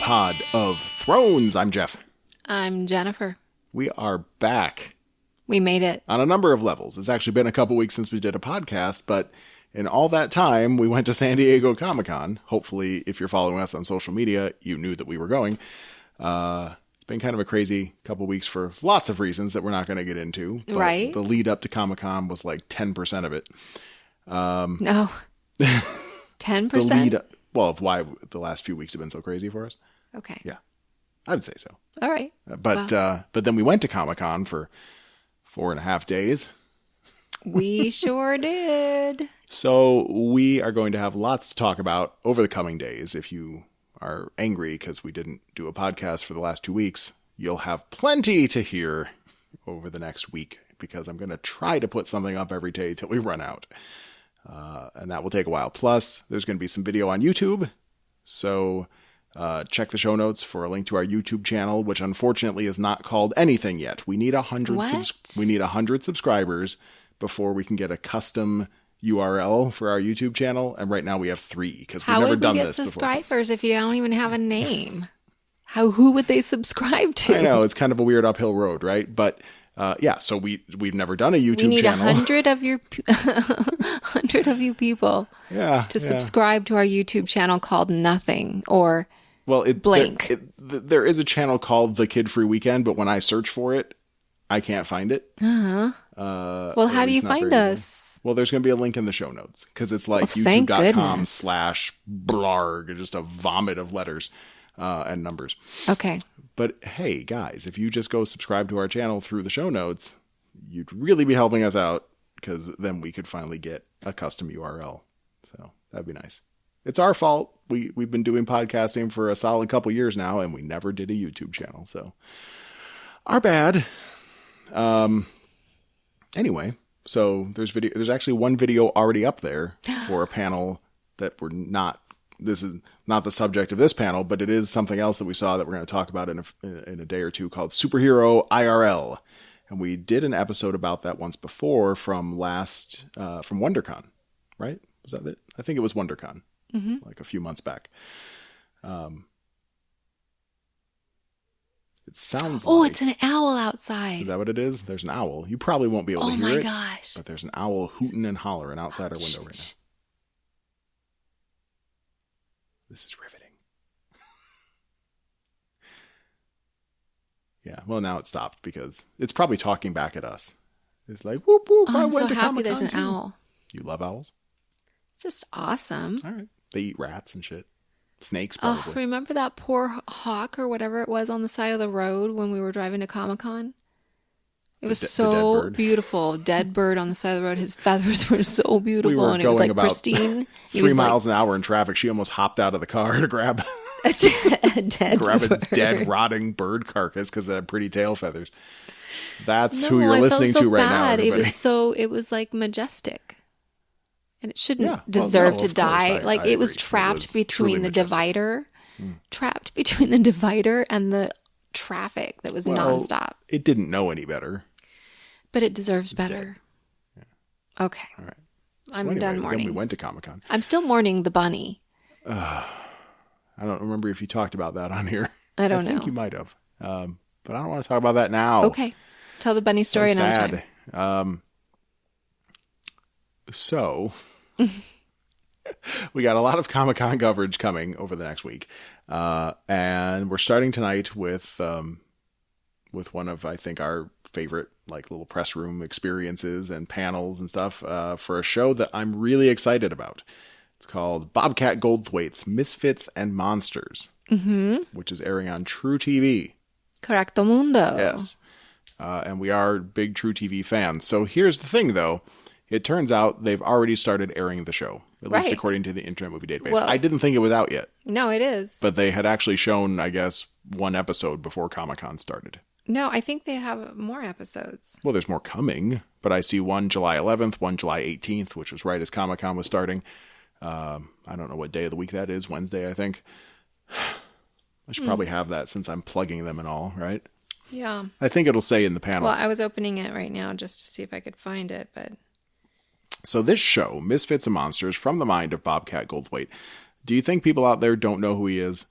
Pod of Thrones. I'm Jeff. I'm Jennifer. We are back. We made it. On a number of levels. It's actually been a couple weeks since we did a podcast, but in all that time, we went to San Diego Comic-Con. Hopefully, if you're following us on social media, you knew that we were going. It's been kind of a crazy couple weeks for lots of reasons that we're not going to get into. But right. The lead up to Comic-Con was like 10% of it. No. 10%? The lead up, well, of why the last few weeks have been so crazy for us. Okay. Yeah. I would say so. All right. But then we went to Comic-Con for 4.5 days. We sure did. So we are going to have lots to talk about over the coming days. If you are angry because we didn't do a podcast for the last 2 weeks, you'll have plenty to hear over the next week because I'm going to try to put something up every day till we run out. And that will take a while. Plus, there's going to be some video on YouTube. So check the show notes for a link to our YouTube channel, which unfortunately is not called anything yet. We need 100 subscribers before we can get a custom URL for our YouTube channel. And right now we have 3 because we've never done this before. How would we get subscribers if you don't even have a name? Who would they subscribe to? I know, it's kind of a weird uphill road, right? But yeah, so we've never done a YouTube channel. We need channel. 100 of your 100 of you people to subscribe to our YouTube channel called Nothing or blank. There is a channel called The Kid Free Weekend, but when I search for it, I can't find it. Well, how do you find us? Well, there's going to be a link in the show notes because it's like youtube.com/blarg, just a vomit of letters and numbers. Okay. But hey, guys, if you just go subscribe to our channel through the show notes, you'd really be helping us out because then we could finally get a custom URL. So that'd be nice. It's our fault. We've been doing podcasting for a solid couple years now, and we never did a YouTube channel. So our bad. Anyway, so there's actually one video already up there for a panel that this is not the subject of this panel, but it is something else that we saw that we're going to talk about in a day or two called Superhero IRL. And we did an episode about that once before from WonderCon, right? Was that it? I think it was WonderCon, like a few months back. It sounds like... Oh, it's an owl outside. Is that what it is? There's an owl. You probably won't be able to hear it. Oh my gosh. But there's an owl hooting and hollering outside our window right now. This is riveting. Yeah, well, now it stopped because it's probably talking back at us. It's like, whoop, whoop, I'm so happy there's an owl. You love owls? It's just awesome. All right. They eat rats and shit. Snakes, probably. Oh, remember that poor hawk or whatever it was on the side of the road when we were driving to Comic-Con? It was so beautiful. Dead bird on the side of the road. His feathers were so beautiful, and it was like pristine. 3 miles an hour in traffic. She almost hopped out of the car to grab a dead rotting bird carcass because it had pretty tail feathers. That's who you're listening to right now. Everybody. It was like majestic, and it shouldn't deserve to die. It was trapped between the divider, and the traffic that was nonstop. It didn't know any better. But it deserves better. Yeah. Okay. All right. I'm done mourning. Then we went to Comic-Con. I'm still mourning the bunny. I don't remember if you talked about that on here. I don't know. I think you might have. But I don't want to talk about that now. Okay. Tell the bunny story another time. So we got a lot of Comic-Con coverage coming over the next week. And we're starting tonight with one of, I think, our favorite little press room experiences and panels and stuff for a show that I'm really excited about. It's called Bobcat Goldthwait's Misfits and Monsters, which is airing on truTV. Correcto Mundo. Yes. And we are big truTV fans. So here's the thing, though. It turns out they've already started airing the show, at least according to the Internet Movie Database. Well, I didn't think it was out yet. No, it is. But they had actually shown, I guess, one episode before Comic-Con started. No, I think they have more episodes. Well, there's more coming, but I see one July 11th, one July 18th, which was right as Comic-Con was starting. I don't know what day of the week that is. Wednesday, I think. I should probably have that since I'm plugging them and all, right? Yeah. I think it'll say in the panel. Well, I was opening it right now just to see if I could find it, but... So this show, Misfits and Monsters, from the mind of Bobcat Goldthwait. Do you think people out there don't know who he is?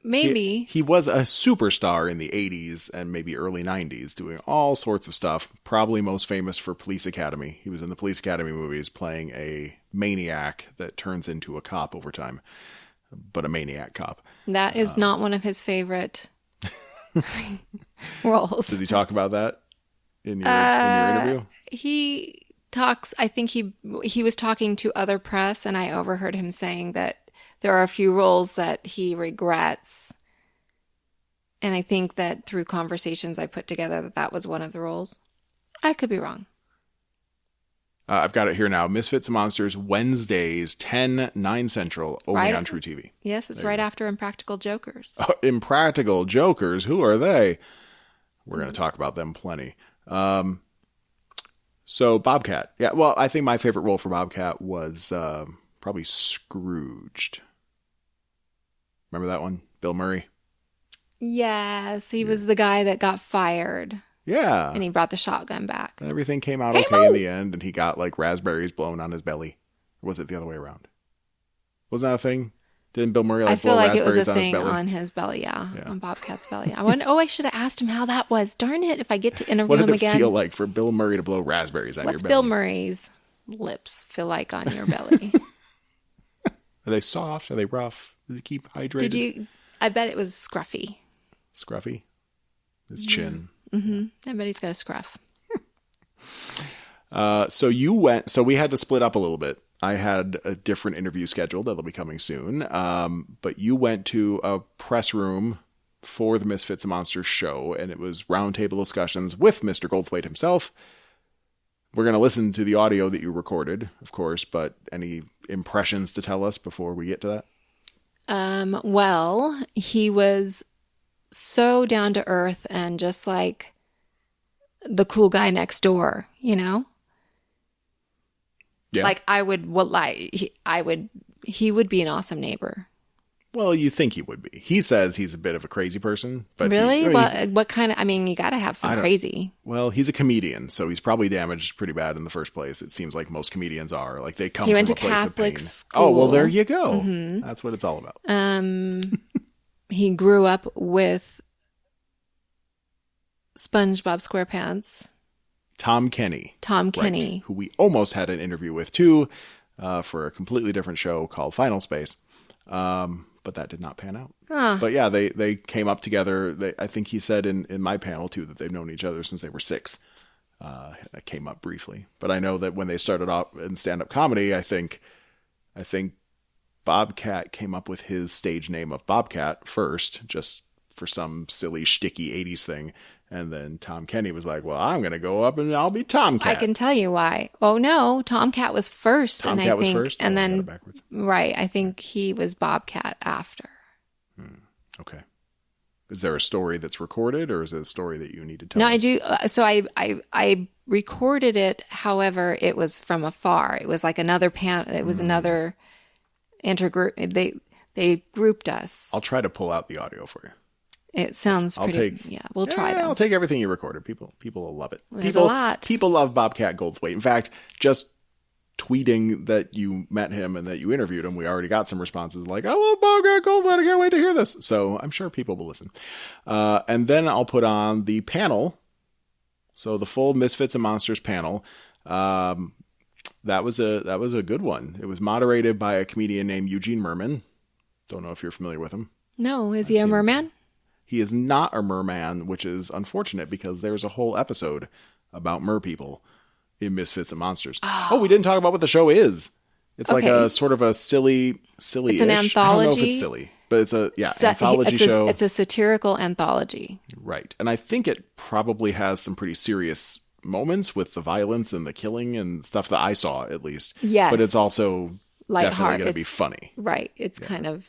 Maybe. He was a superstar in the 80s and maybe early 90s, doing all sorts of stuff. Probably most famous for Police Academy. He was in the Police Academy movies playing a maniac that turns into a cop over time, but a maniac cop. That is not one of his favorite roles. Does he talk about that in your interview? He talks, I think he was talking to other press, and I overheard him saying that there are a few roles that he regrets. And I think that through conversations I put together that was one of the roles. I could be wrong. I've got it here now. Misfits and Monsters, Wednesdays, 10, 9 Central, only on truTV. Yes, it's right after Impractical Jokers. Impractical Jokers, who are they? We're going to talk about them plenty. So Bobcat. Yeah, well, I think my favorite role for Bobcat was probably Scrooged. Remember that one? Bill Murray? Yes, he was the guy that got fired. Yeah. And he brought the shotgun back. And everything came out okay in the end, and he got like raspberries blown on his belly. Or was it the other way around? Wasn't that a thing? Didn't Bill Murray blow raspberries on his belly? I feel like it was a thing on his belly, yeah. On Bobcat's belly. I should have asked him how that was. Darn it, if I get to interview him again. What did it feel like for Bill Murray to blow raspberries on your belly? What's Bill Murray's lips feel like on your belly? Are they soft? Are they rough? Does it keep hydrated? I bet it was scruffy. Scruffy? His chin. Mm-hmm. I bet he's got a scruff. So we had to split up a little bit. I had a different interview scheduled that'll be coming soon. But you went to a press room for the Misfits and Monsters show, and it was roundtable discussions with Mr. Goldthwait himself. We're going to listen to the audio that you recorded, of course, but any impressions to tell us before we get to that? Well, he was so down to earth and just like the cool guy next door, you know? Yeah. Like he would be an awesome neighbor. Well, you think he would be. He says he's a bit of a crazy person. But really? What kind of, you got to have some crazy. Well, he's a comedian, so he's probably damaged pretty bad in the first place. It seems like most comedians are. Like they come from a place of pain. He went to Catholic school. Oh, well, there you go. Mm-hmm. That's what it's all about. He grew up with SpongeBob SquarePants. Tom Kenny. Right, who we almost had an interview with, too, for a completely different show called Final Space. But that did not pan out. Huh. But yeah, they came up together. I think he said in my panel, too, that they've known each other since they were 6. That came up briefly. But I know that when they started off in stand-up comedy, I think Bobcat came up with his stage name of Bobcat first, just for some silly, shticky 80s thing. And then Tom Kenny was like, well, I'm going to go up and I'll be Tomcat. I can tell you why. Oh, no. Tomcat was first. Tomcat was first? And then, right. I think he was Bobcat after. Okay. Is there a story that's recorded or is it a story that you need to tell us? I do. So I recorded it. However, it was from afar. It was like another It was another intergroup. They grouped us. I'll try to pull out the audio for you. It sounds pretty. We'll try that. I'll take everything you recorded. People will love it. There's a lot. People love Bobcat Goldthwait. In fact, just tweeting that you met him and that you interviewed him, we already got some responses like, "I love Bobcat Goldthwait. I can't wait to hear this." So I'm sure people will listen. And then I'll put on the panel. So the full Misfits and Monsters panel. That was a good one. It was moderated by a comedian named Eugene Merman. Don't know if you're familiar with him. No, is he a merman? He is not a merman, which is unfortunate because there's a whole episode about mer people in Misfits and Monsters. Oh, we didn't talk about what the show is. It's like a sort of a silly-ish. It's an anthology. I don't know if it's silly, but it's anthology show. It's a satirical anthology. Right. And I think it probably has some pretty serious moments with the violence and the killing and stuff that I saw, at least. Yes. But it's also lighthearted. Definitely going to be funny. Right. It's kind of...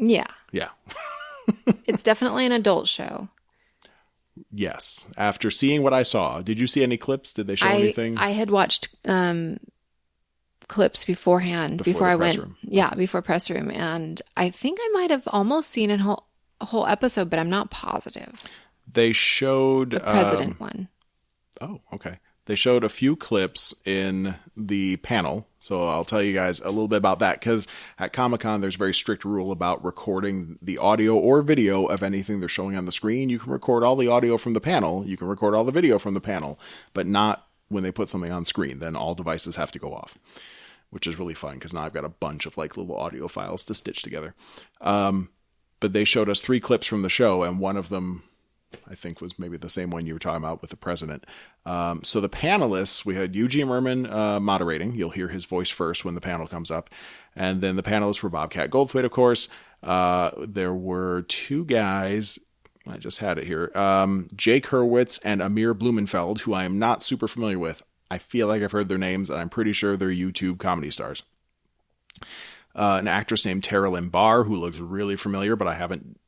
Yeah. Yeah. It's definitely an adult show. Yes. After seeing what I saw, did you see any clips? Did they show anything? I had watched clips beforehand before I went. Room. Yeah, before press room, and I think I might have almost seen a whole episode, but I'm not positive. They showed the president one. Oh, okay. They showed a few clips in the panel, so I'll tell you guys a little bit about that, because at Comic-Con there's a very strict rule about recording the audio or video of anything they're showing on the screen. You can record all the audio from the panel, you can record all the video from the panel, but not when they put something on screen. Then all devices have to go off, which is really fun, because now I've got a bunch of like little audio files to stitch together. But they showed us 3 clips from the show, and one of them I think was maybe the same one you were talking about with the president. So the panelists, we had Eugene Merman moderating. You'll hear his voice first when the panel comes up. And then the panelists were Bobcat Goldthwait, of course. There were 2 guys. I just had it here. Jake Hurwitz and Amir Blumenfeld, who I am not super familiar with. I feel like I've heard their names, and I'm pretty sure they're YouTube comedy stars. An actress named Tara Lynn Barr, who looks really familiar, but I haven't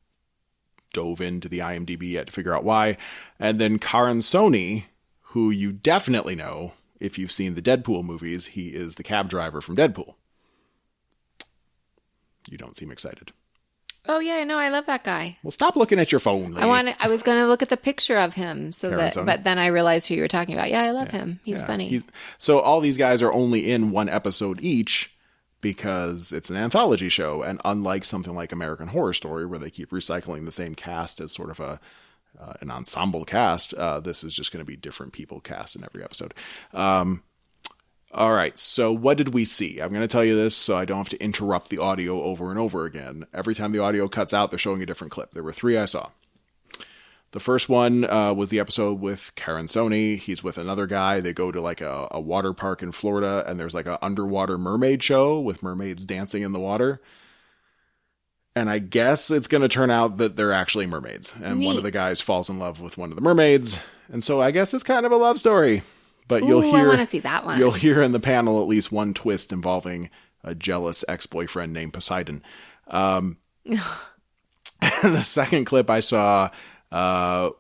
dove into the IMDb yet to figure out why. And then Karan Soni, who you definitely know if you've seen the Deadpool movies. He is the cab driver from Deadpool. You don't seem excited. Oh yeah, I know. I love that guy. Well, stop looking at your phone, lady. I was going to look at the picture of him, but then I realized who you were talking about. Yeah, I love him. He's funny. So all these guys are only in one episode each, because it's an anthology show, and unlike something like American Horror Story, where they keep recycling the same cast as sort of an ensemble cast, this is just going to be different people cast in every episode. All right, so what did we see? I'm going to tell you this so I don't have to interrupt the audio over and over again. Every time the audio cuts out, they're showing a different clip. There were 3 I saw. The first one was the episode with Karan Soni. He's with another guy. They go to like a water park in Florida, and there's like an underwater mermaid show with mermaids dancing in the water. And I guess it's going to turn out that they're actually mermaids. And Neat. One of the guys falls in love with one of the mermaids. And so I guess it's kind of a love story. But you'll hear, I want to see that one. You'll hear in the panel at least one twist involving a jealous ex-boyfriend named Poseidon. The second clip I saw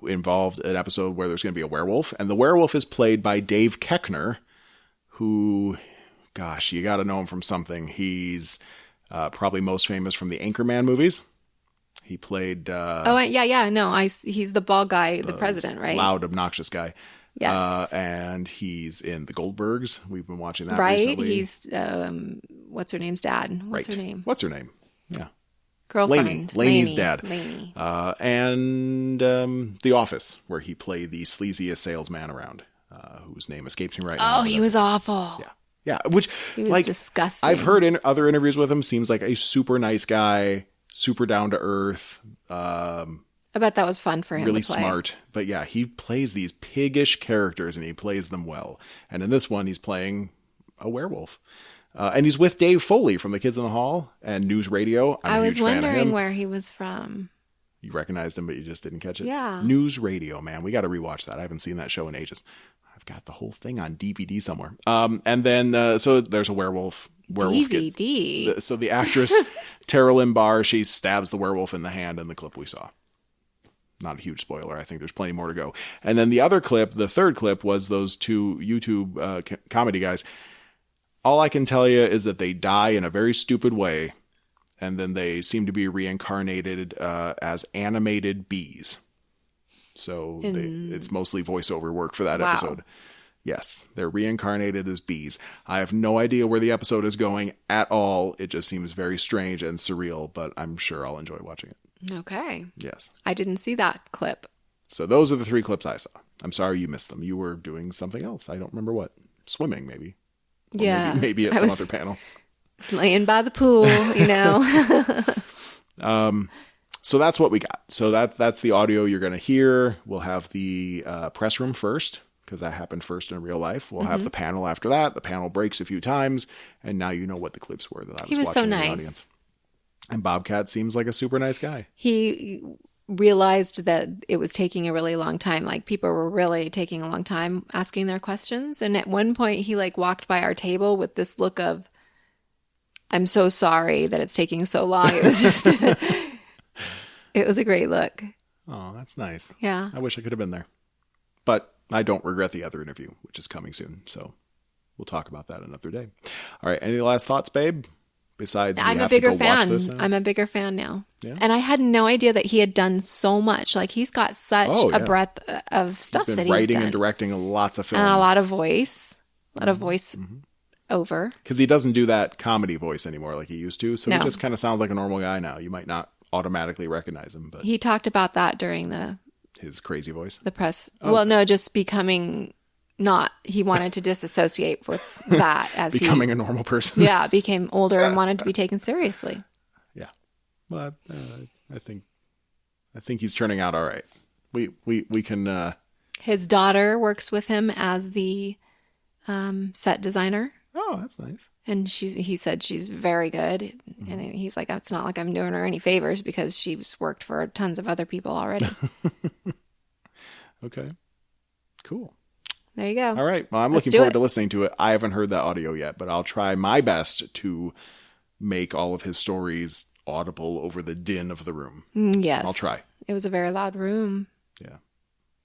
involved an episode where there's going to be a werewolf, and the werewolf is played by Dave Koechner, who, gosh, you got to know him from something. He's probably most famous from the Anchorman movies. He played he's the bald guy, the president, right? Loud, obnoxious guy. Yes. And he's in The Goldbergs. We've been watching that right? recently. He's what's her name's dad? What's her name? What's her name? Yeah. Girlfriend. Laney's dad. Laney. And The Office, where he played the sleaziest salesman around, whose name escapes me right now. Oh, he was awful. Yeah. Yeah. Which, he was disgusting. I've heard in other interviews with him, seems like a super nice guy, super down to earth. I bet that was fun for him. Really to play. Smart. But yeah, he plays these piggish characters, and he plays them well. And in this one, he's playing a werewolf. And he's with Dave Foley from The Kids in the Hall and News Radio. I was wondering where he was from. You recognized him, but you just didn't catch it? Yeah. News Radio, man. We got to rewatch that. I haven't seen that show in ages. I've got the whole thing on DVD somewhere. And then, so there's a werewolf. DVD? So the actress, Tara Lynn Barr, she stabs the werewolf in the hand in the clip we saw. Not a huge spoiler. I think there's plenty more to go. And then the other clip, the third clip, was those 2 YouTube comedy guys. All I can tell you is that they die in a very stupid way, and then they seem to be reincarnated as animated bees. So it's mostly voiceover work for that episode. Yes, they're reincarnated as bees. I have no idea where the episode is going at all. It just seems very strange and surreal, but I'm sure I'll enjoy watching it. Okay. Yes. I didn't see that clip. So those are the 3 clips I saw. I'm sorry you missed them. You were doing something else. I don't remember what. Swimming, maybe. Or yeah. Maybe at some other panel. Laying by the pool, you know. So that's what we got. So that's the audio you're going to hear. We'll have the press room first, because that happened first in real life. We'll have the panel after that. The panel breaks a few times, and now you know what the clips were that I was watching so in nice. the audience. And Bobcat seems like a super nice guy. He realized that it was taking a really long time. Like, people were really taking a long time asking their questions. And at one point, he walked by our table with this look of, I'm so sorry that it's taking so long. It was just, it was a great look. Oh, that's nice. Yeah. I wish I could have been there. But I don't regret the other interview, which is coming soon. So we'll talk about that another day. All right. Any last thoughts, babe? Besides, I'm a bigger fan. I'm a bigger fan now. Yeah. And I had no idea that he had done so much. Like, he's got such a breadth of stuff that he's done. Writing and directing lots of films. And a lot of voice. Over. Because he doesn't do that comedy voice anymore like he used to. So he just kind of sounds like a normal guy now. You might not automatically recognize him. But he talked about that during his crazy voice? The press. Oh. Well, no, just becoming... he wanted to disassociate with that as becoming a normal person. Yeah, became older and wanted to be taken seriously. Yeah. Well, I think he's turning out all right. We can... His daughter works with him as the set designer. Oh, that's nice. And he said she's very good. Mm-hmm. And he's like, it's not like I'm doing her any favors because she's worked for tons of other people already. Okay. Cool. There you go. All right. Well, I'm looking forward to listening to it. I haven't heard that audio yet, but I'll try my best to make all of his stories audible over the din of the room. Yes. I'll try. It was a very loud room. Yeah.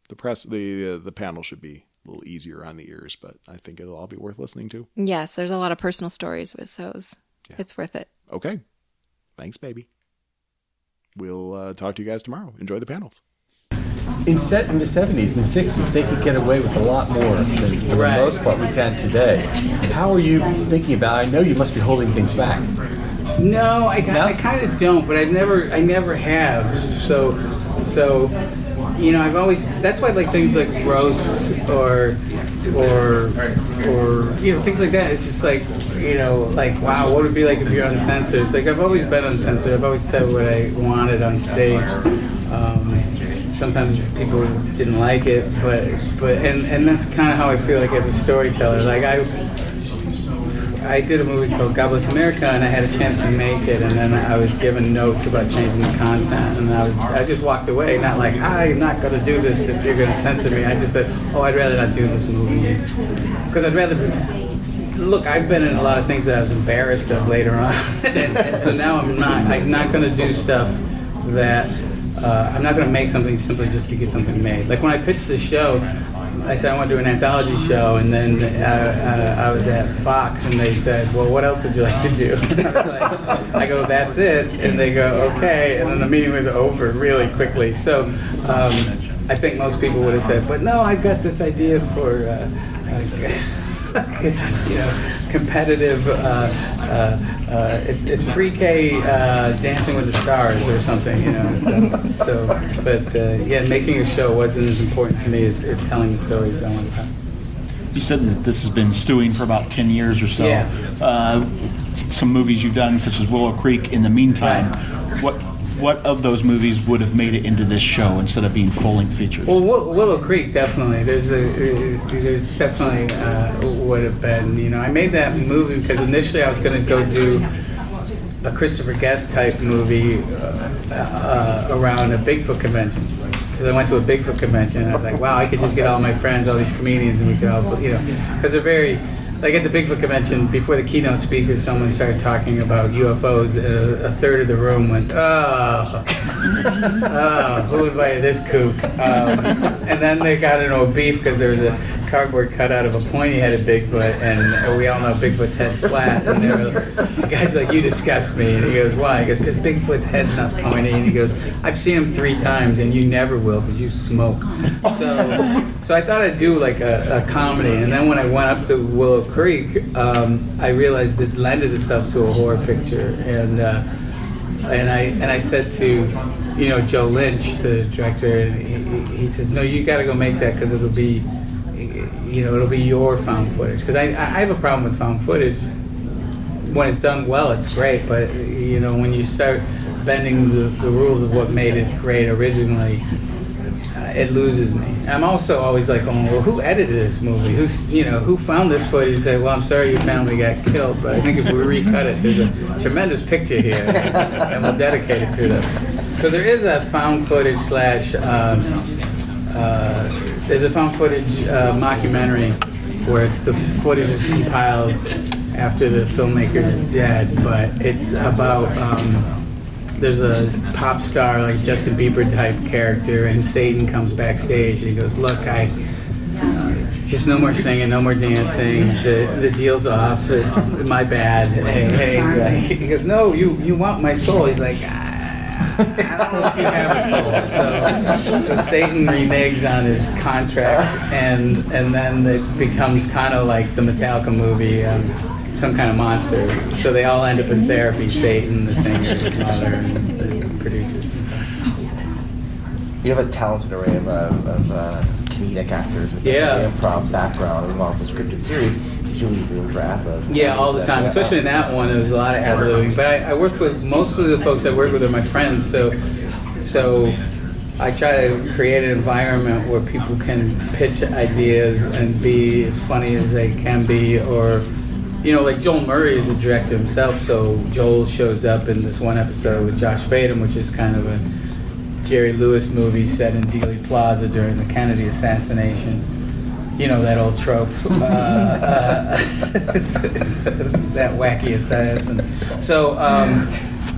The panel should be a little easier on the ears, but I think it'll all be worth listening to. Yes. There's a lot of personal stories, so it's worth it. Okay. Thanks, baby. We'll talk to you guys tomorrow. Enjoy the panels. In the 70s and 60s, they could get away with a lot more than for the most part we can today. How are you thinking about it? I know you must be holding things back. No, I kind of don't, but I never have. So I've always, that's why I like things like roasts or things like that. It's just like, like, wow, what would it be like if you're uncensored? It's like, I've always been uncensored. I've always said what I wanted on stage. Sometimes people didn't like it, but that's kind of how I feel like as a storyteller. Like I did a movie called God Bless America, and I had a chance to make it, and then I was given notes about changing the content, and I just walked away, not like, I'm not going to do this if you're going to censor me. I just said, I'd rather not do this movie. Because I'd rather... Look, I've been in a lot of things that I was embarrassed of later on, and so now I'm not going to do stuff that... I'm not going to make something simply just to get something made. Like when I pitched the show, I said I want to do an anthology show, and then I was at Fox, and they said, well, what else would you like to do? And I was like, I go, that's it. And they go, okay. And then the meeting was over really quickly. So I think most people would have said, but no, I've got this idea for... competitive. It's pre-K Dancing with the Stars or something, But making a show wasn't as important to me as telling the stories I want to tell. You said that this has been stewing for about 10 years or so. Yeah. Some movies you've done, such as Willow Creek, in the meantime, right. What of those movies would have made it into this show instead of being full-length features? Well, Willow Creek, definitely. There's definitely would have been. I made that movie because initially I was going to go do a Christopher Guest type movie around a Bigfoot convention. Because I went to a Bigfoot convention and I was like, wow, I could just get all my friends, all these comedians, and we could all, because they're very. Like at the Bigfoot convention, before the keynote speaker, someone started talking about UFOs. A third of the room went, who invited this kook? And then they got into a beef because there was a cardboard cutout of a pointy-headed Bigfoot, and we all know Bigfoot's head's flat. And the guy's like, you disgust me. And he goes, why? He goes, because Bigfoot's head's not pointy. And he goes, I've seen him 3 times, and you never will because you smoke. So I thought I'd do like a comedy. And then when I went up to Willow Creek, I realized it lended itself to a horror picture, and I said to Joe Lynch, the director, and he says, no, you got to go make that because it'll be your found footage, because I have a problem with found footage. When it's done well, it's great, but when you start bending the rules of what made it great originally, it loses me. I'm also always like, well, who edited this movie? Who found this footage? You say, well, I'm sorry your family got killed, but I think if we recut it, there's a tremendous picture here, and we'll dedicate it to them. So there is a found footage there's a found footage mockumentary where it's the footage is compiled after the filmmaker is dead, but it's about there's a pop star like Justin Bieber type character, and Satan comes backstage and he goes, look, just no more singing, no more dancing. The deal's off. It's my bad. Hey. He goes, no, you want my soul. He's like, I don't know if you have a soul. So Satan reneges on his contract, and then it becomes kind of like the Metallica movie, some kind of monster. So they all end up in therapy. Satan, the singer, his mother, and the producers. You have a talented array of comedic actors with an improv background involved in scripted series. Did you leave room for ad-lib? Yeah, all the time. Especially in that one, there was a lot of ad-libbing. But I worked with, most of the folks I work with are my friends, so I try to create an environment where people can pitch ideas and be as funny as they can be, or, like Joel Murray is a director himself, so Joel shows up in this one episode with Josh Fadem, which is kind of a Jerry Lewis movie set in Dealey Plaza during the Kennedy assassination. That old trope. That wacky assassin. So,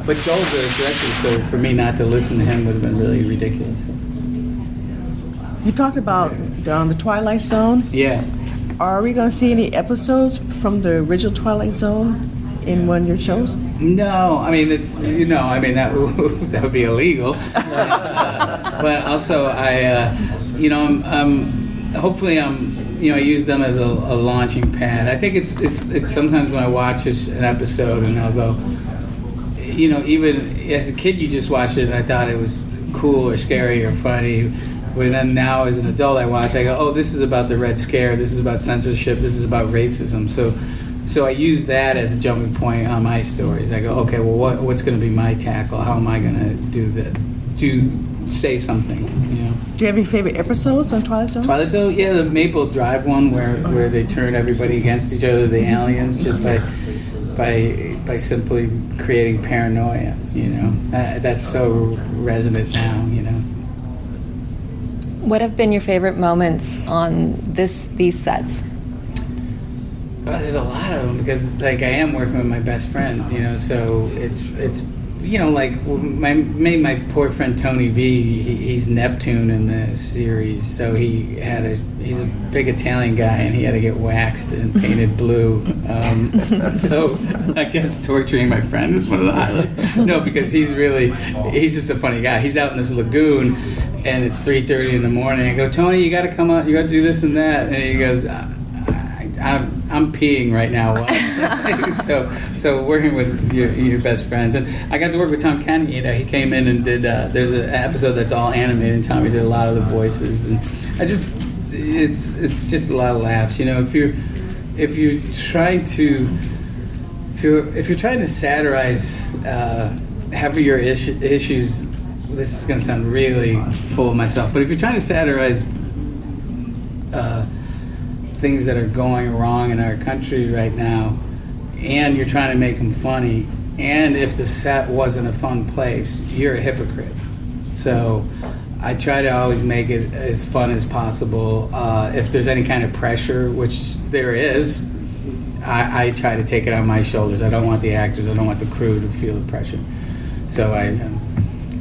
but Joel's a director, so for me not to listen to him would have been really ridiculous. You talked about the Twilight Zone. Yeah. Are we going to see any episodes from the original Twilight Zone in one of your shows? No, I mean that would be illegal. But also, I use them as a launching pad. I think it's sometimes when I watch an episode and I'll go, even as a kid you just watched it and I thought it was cool or scary or funny. But then now as an adult I go, oh, this is about the Red Scare, this is about censorship, this is about racism. So I use that as a jumping point on my stories. I go, okay, well, what's going to be my tackle? How am I going to say something? Do you have any favorite episodes on Twilight Zone? Twilight Zone, yeah, the Maple Drive one where they turn everybody against each other, the aliens, just by simply creating paranoia. That's so resonant now. What have been your favorite moments on these sets? There's a lot of them because, I am working with my best friends, so it's my poor friend Tony V, he's Neptune in the series, so he's a big Italian guy and he had to get waxed and painted blue. So I guess torturing my friend is one of the highlights. No, because he's just a funny guy. He's out in this lagoon and it's 3:30 in the morning. I go, Tony, you got to come out, you got to do this and that, and he goes, I'm peeing right now. So working with your best friends, and I got to work with Tom Kenny. He came in and did. There's an episode that's all animated, and Tommy did a lot of the voices, and it's just a lot of laughs. If you're trying to satirize heavier issues, this is going to sound really full of myself, but if you're trying to satirize things that are going wrong in our country right now, and you're trying to make them funny, and if the set wasn't a fun place, you're a hypocrite. So I try to always make it as fun as possible. If there's any kind of pressure, which there is, I try to take it on my shoulders. I don't want the actors, I don't want the crew to feel the pressure. So I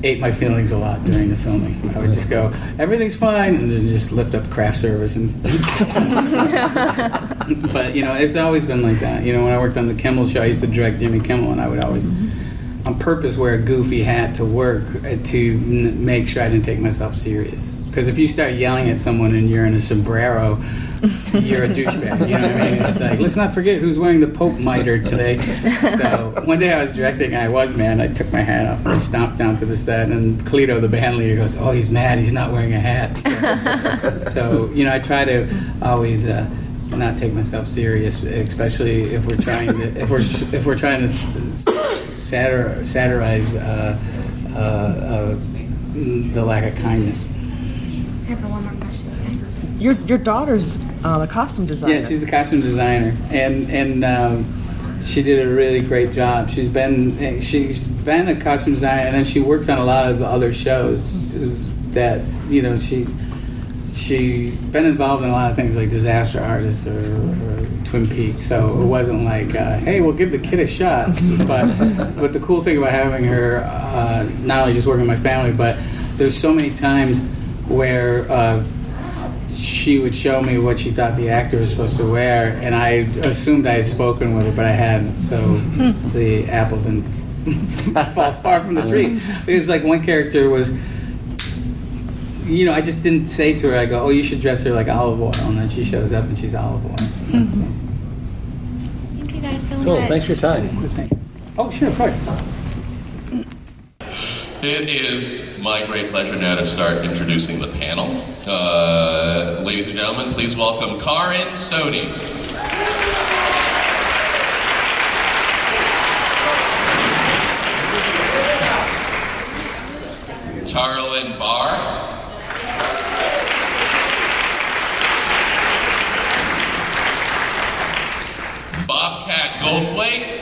ate my feelings a lot during the filming. I would just go, everything's fine, and then just lift up craft service. But, it's always been like that. When I worked on the Kimmel Show, I used to direct Jimmy Kimmel, and I would always, on purpose, wear a goofy hat to work to make sure I didn't take myself serious. Because if you start yelling at someone and you're in a sombrero, you're a douchebag. You know what I mean? It's like, let's not forget who's wearing the Pope mitre today. So one day I was directing, and I took my hat off and I stomped down to the set, and Cleto, the band leader, goes, "Oh, he's mad. He's not wearing a hat." So I try to always not take myself serious, especially if we're trying to satirize the lack of kindness. Time for one more question, guys. Your daughter's a costume designer. Yeah, she's the costume designer, and she did a really great job. She's been a costume designer, and then she works on a lot of other shows that she's been involved in a lot of things like Disaster Artist or Twin Peaks. So it wasn't like, hey, we'll give the kid a shot. But the cool thing about having her, not only just working with my family, but there's so many times where she would show me what she thought the actor was supposed to wear, and I assumed I had spoken with her, but I hadn't. So the apple didn't fall far from the tree. It was like one character was, I just didn't say to her, I go, oh, you should dress her like olive oil, and then she shows up and she's olive oil. Thank you guys so much. Cool, thanks for your time. Oh, sure, of course. It is my great pleasure now to start introducing the panel. Ladies and gentlemen, please welcome Karin Soni. Tarlin Barr. Bobcat Goldthwait.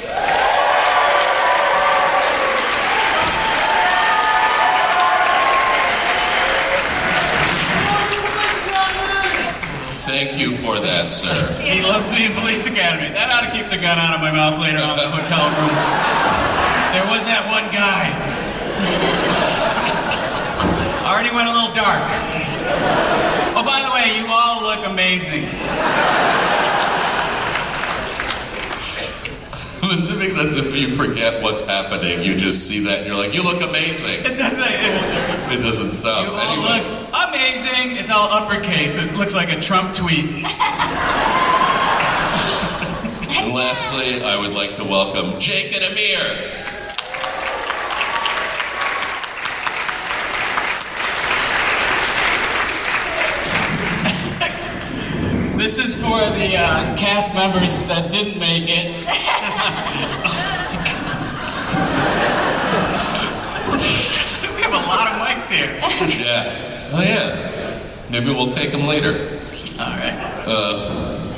Thank you for that, sir. He loves me in Police Academy. That ought to keep the gun out of my mouth later on in the hotel room. There was that one guy. Already went a little dark. Oh, by the way, you all look amazing. I'm assuming that if you forget what's happening, you just see that and you're like, you look amazing. It doesn't stop. You all look amazing. It's all uppercase. It looks like a Trump tweet. And lastly, I would like to welcome Jake and Amir. This is for the cast members that didn't make it. We have a lot of mics here. Yeah. Oh, yeah. Maybe we'll take them later. All right.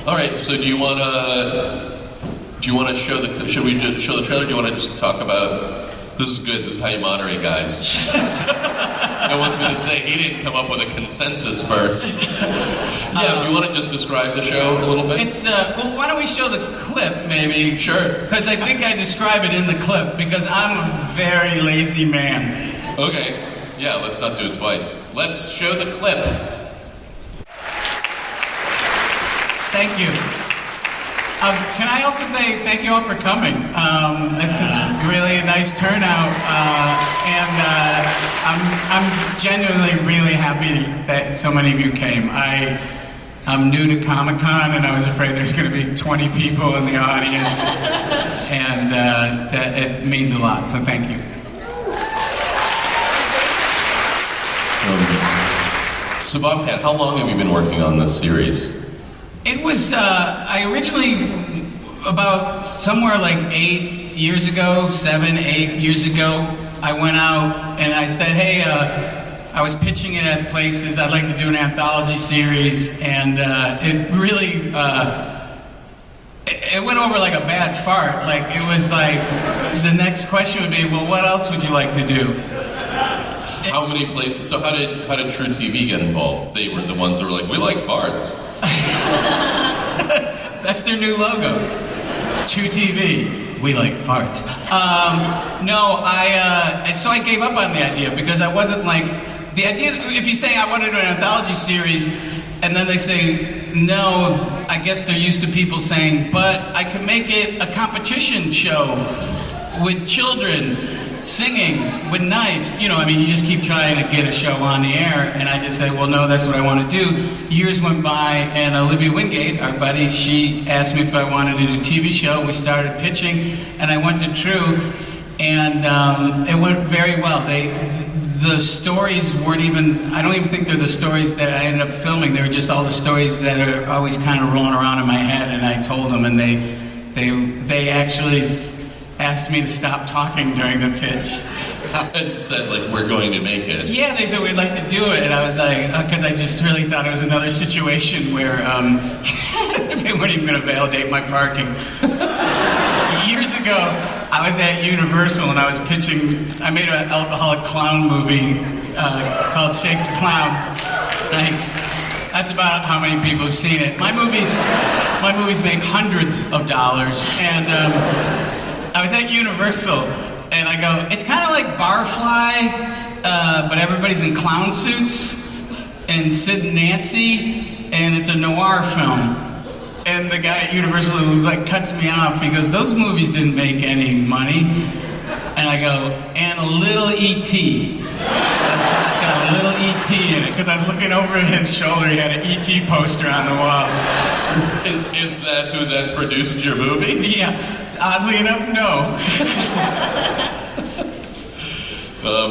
All right. So, do you want to show the? Should we just show the trailer? Do you want to just talk about? This is good. This is how you moderate, guys. No one's going to say he didn't come up with a consensus first. Yeah, do you want to just describe the show a little bit? It's well, why don't we show the clip, maybe? Sure. Because I think I describe it in the clip, because I'm a very lazy man. Okay. Yeah, let's not do it twice. Let's show the clip. Thank you. Can I also say thank you all for coming? This is really a nice turnout, and I'm genuinely really happy that so many of you came. I'm new to Comic-Con, and I was afraid there's going to be 20 people in the audience, and that it means a lot, so thank you. So Bobcat, how long have you been working on this series? It was, I originally, about somewhere like 7, 8 years ago, I went out and I said, hey, I was pitching it at places, I'd like to do an anthology series, and it really, it went over like a bad fart. Like, it was like, the next question would be, well, what else would you like to do? How many places? So how did truTV get involved? They were the ones that were like, we like farts. That's their new logo. truTV. We like farts. So I gave up on the idea because I wasn't like, the idea, if you say I want to do an anthology series, and then they say, no, I guess they're used to people saying, but I can make it a competition show with children singing with knives. You just keep trying to get a show on the air, and I just said, well, no, that's what I want to do. Years went by, and Olivia Wingate, our buddy, she asked me if I wanted to do a TV show. We started pitching, and I went to True, and it went very well. The stories weren't even, I don't even think they're the stories that I ended up filming. They were just all the stories that are always kind of rolling around in my head, and I told them, and they actually asked me to stop talking during the pitch. And said, like, we're going to make it. Yeah, they said we'd like to do it, and I was like, because I just really thought it was another situation where they weren't even going to validate my parking. Years ago, I was at Universal, and I was pitching, I made an alcoholic clown movie called Shakes the Clown. Thanks. That's about how many people have seen it. My movies make hundreds of dollars, and I was at Universal, and I go, it's kind of like Barfly, but everybody's in clown suits. and Sid and Nancy, and it's a noir film. And the guy at Universal was like, cuts me off. He goes, those movies didn't make any money. And I go, and a little E.T. It's got a little E.T. in it. Because I was looking over at his shoulder, he had an E.T. poster on the wall. Is that who then produced your movie? Yeah. Oddly enough, no.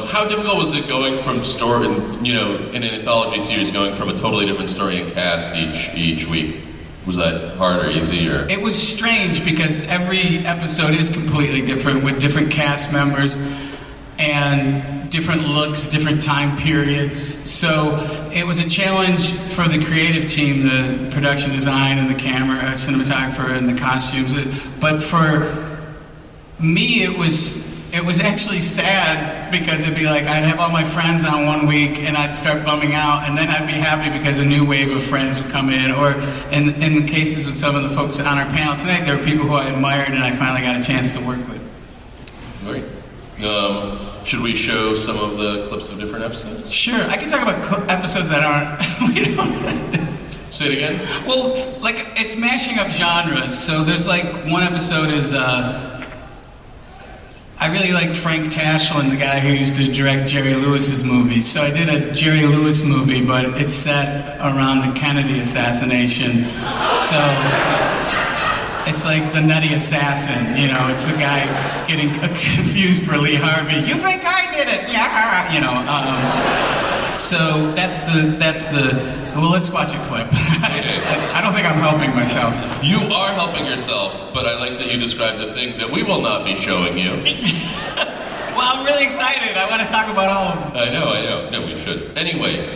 How difficult was it going from story, in an anthology series, going from a totally different story and cast each week? Was that hard or easy? Or? It was strange because every episode is completely different with different cast members and different looks, different time periods. So it was a challenge for the creative team, the production design and the camera, cinematographer and the costumes. But for me, it was actually sad because it'd be like I'd have all my friends on one week and I'd start bumming out, and then I'd be happy because a new wave of friends would come in. Or in cases with some of the folks on our panel tonight, there were people who I admired and I finally got a chance to work with. Great. Should we show some of the clips of different episodes? Sure. I can talk about episodes that aren't. Say it again. Well, like it's mashing up genres. So there's like one episode is. I really like Frank Tashlin, the guy who used to direct Jerry Lewis's movies. So I did a Jerry Lewis movie, but it's set around the Kennedy assassination. So it's like the Nutty Assassin, it's a guy getting confused for Lee Harvey. You think I did it? Yeah, So that's the. Well, let's watch a clip. I don't think I'm helping myself. You are helping yourself, but I like that you described a thing that we will not be showing you. Well, I'm really excited. I want to talk about all of them. I know. No, we should. Anyway,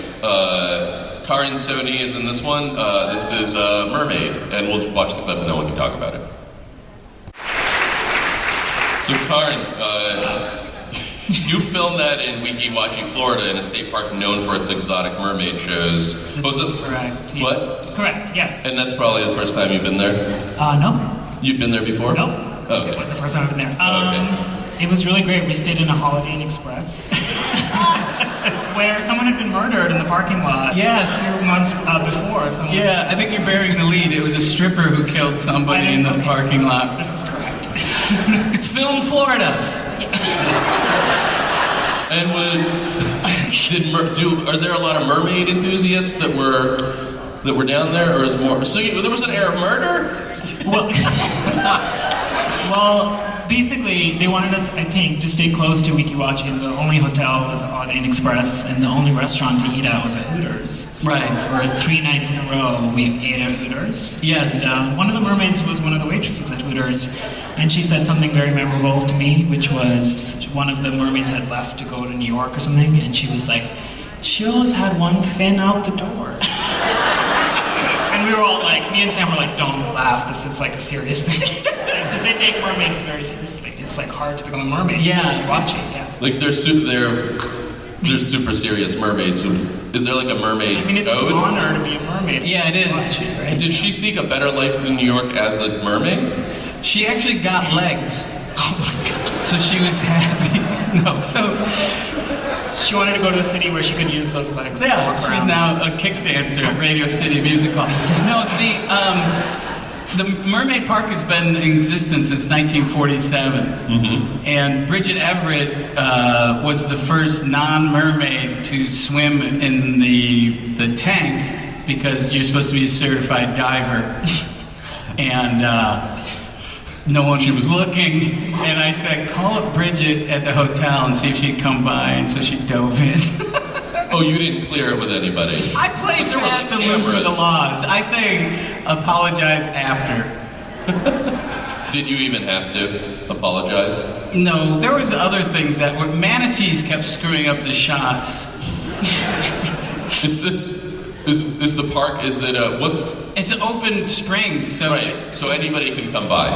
Karin Sony is in this one. This is Mermaid, and we'll watch the clip and then we can talk about it. So, Karin, you filmed that in Weeki Wachee, Florida, in a state park known for its exotic mermaid shows. This is correct. Yes. What? Correct, yes. And that's probably the first time you've been there? No. You've been there before? No. Oh, okay. It was the first time I've been there. Okay. It was really great. We stayed in a Holiday Inn Express where someone had been murdered in the parking lot. Yes. A few months before. Yeah, I think you're bearing the lead. It was a stripper who killed somebody in the parking lot. This is correct. Film Florida. And are there a lot of mermaid enthusiasts that were down there, or is more? So there was an air of murder? Well, basically, they wanted us, I think, to stay close to Weeki Wachee, and the only hotel was a Holiday Inn Express, and the only restaurant to eat at was at Hooters. So right. For 3 nights in a row, we ate at Hooters. Yes. And one of the mermaids was one of the waitresses at Hooters, and she said something very memorable to me, which was one of the mermaids had left to go to New York or something, and she was like, she always had one fin out the door. And we were all like, me and Sam were like, don't laugh, this is like a serious thing. Because they take mermaids very seriously. It's like hard to become a mermaid. Yeah. Watching, yeah. Like they're super serious mermaids. Is there like a mermaid code? I mean, it's an honor to be a mermaid. Yeah, it is. Right? Did she seek a better life in New York as a mermaid? She actually got legs. Oh my God. So she was happy. No, so... She wanted to go to a city where she could use those legs. Yeah, she's now a kick dancer at Radio City Music Hall. No, the Mermaid Park has been in existence since 1947. Mm-hmm. And Bridget Everett was the first non-mermaid to swim in the tank because you're supposed to be a certified diver. And no one was looking. And I said, call up Bridget at the hotel and see if she'd come by. And so she dove in. Oh, you didn't clear it with anybody? I play fast and loose with the laws. I say apologize after. Did you even have to apologize? No, there was other things that were... Manatees kept screwing up the shots. Is the park, is it what's... It's an open spring, so... Right, so anybody can come by.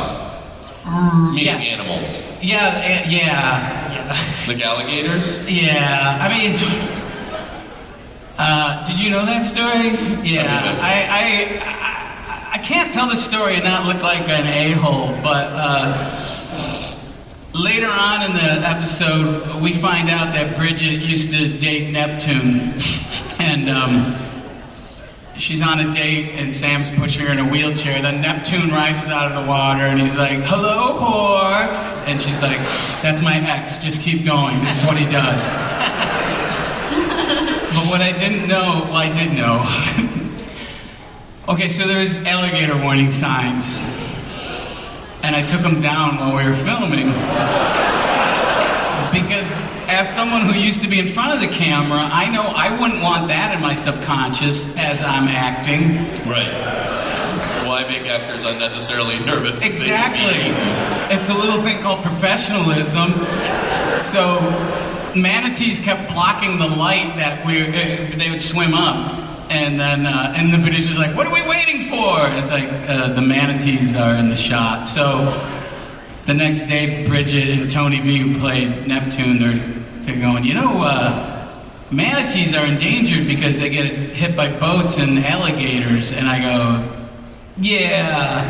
Meaning animals. Yeah. Like alligators? Yeah, I mean... did you know that story? Yeah, I can't tell the story and not look like an a-hole, but later on in the episode, we find out that Bridget used to date Neptune, And she's on a date, and Sam's pushing her in a wheelchair. Then Neptune rises out of the water, and he's like, "Hello, whore." And she's like, "That's my ex. Just keep going. This is what he does." But what I didn't know, well, I did know. Okay, so there's alligator warning signs. And I took them down while we were filming. Because as someone who used to be in front of the camera, I know I wouldn't want that in my subconscious as I'm acting. Right. Why make actors unnecessarily nervous? Exactly. It's a little thing called professionalism. So manatees kept blocking the light that they would swim up. And then and the producer's like, "What are we waiting for?" It's like, the manatees are in the shot. So the next day, Bridget and Tony V, who played Neptune, they're going, manatees are endangered because they get hit by boats and alligators. And I go, yeah,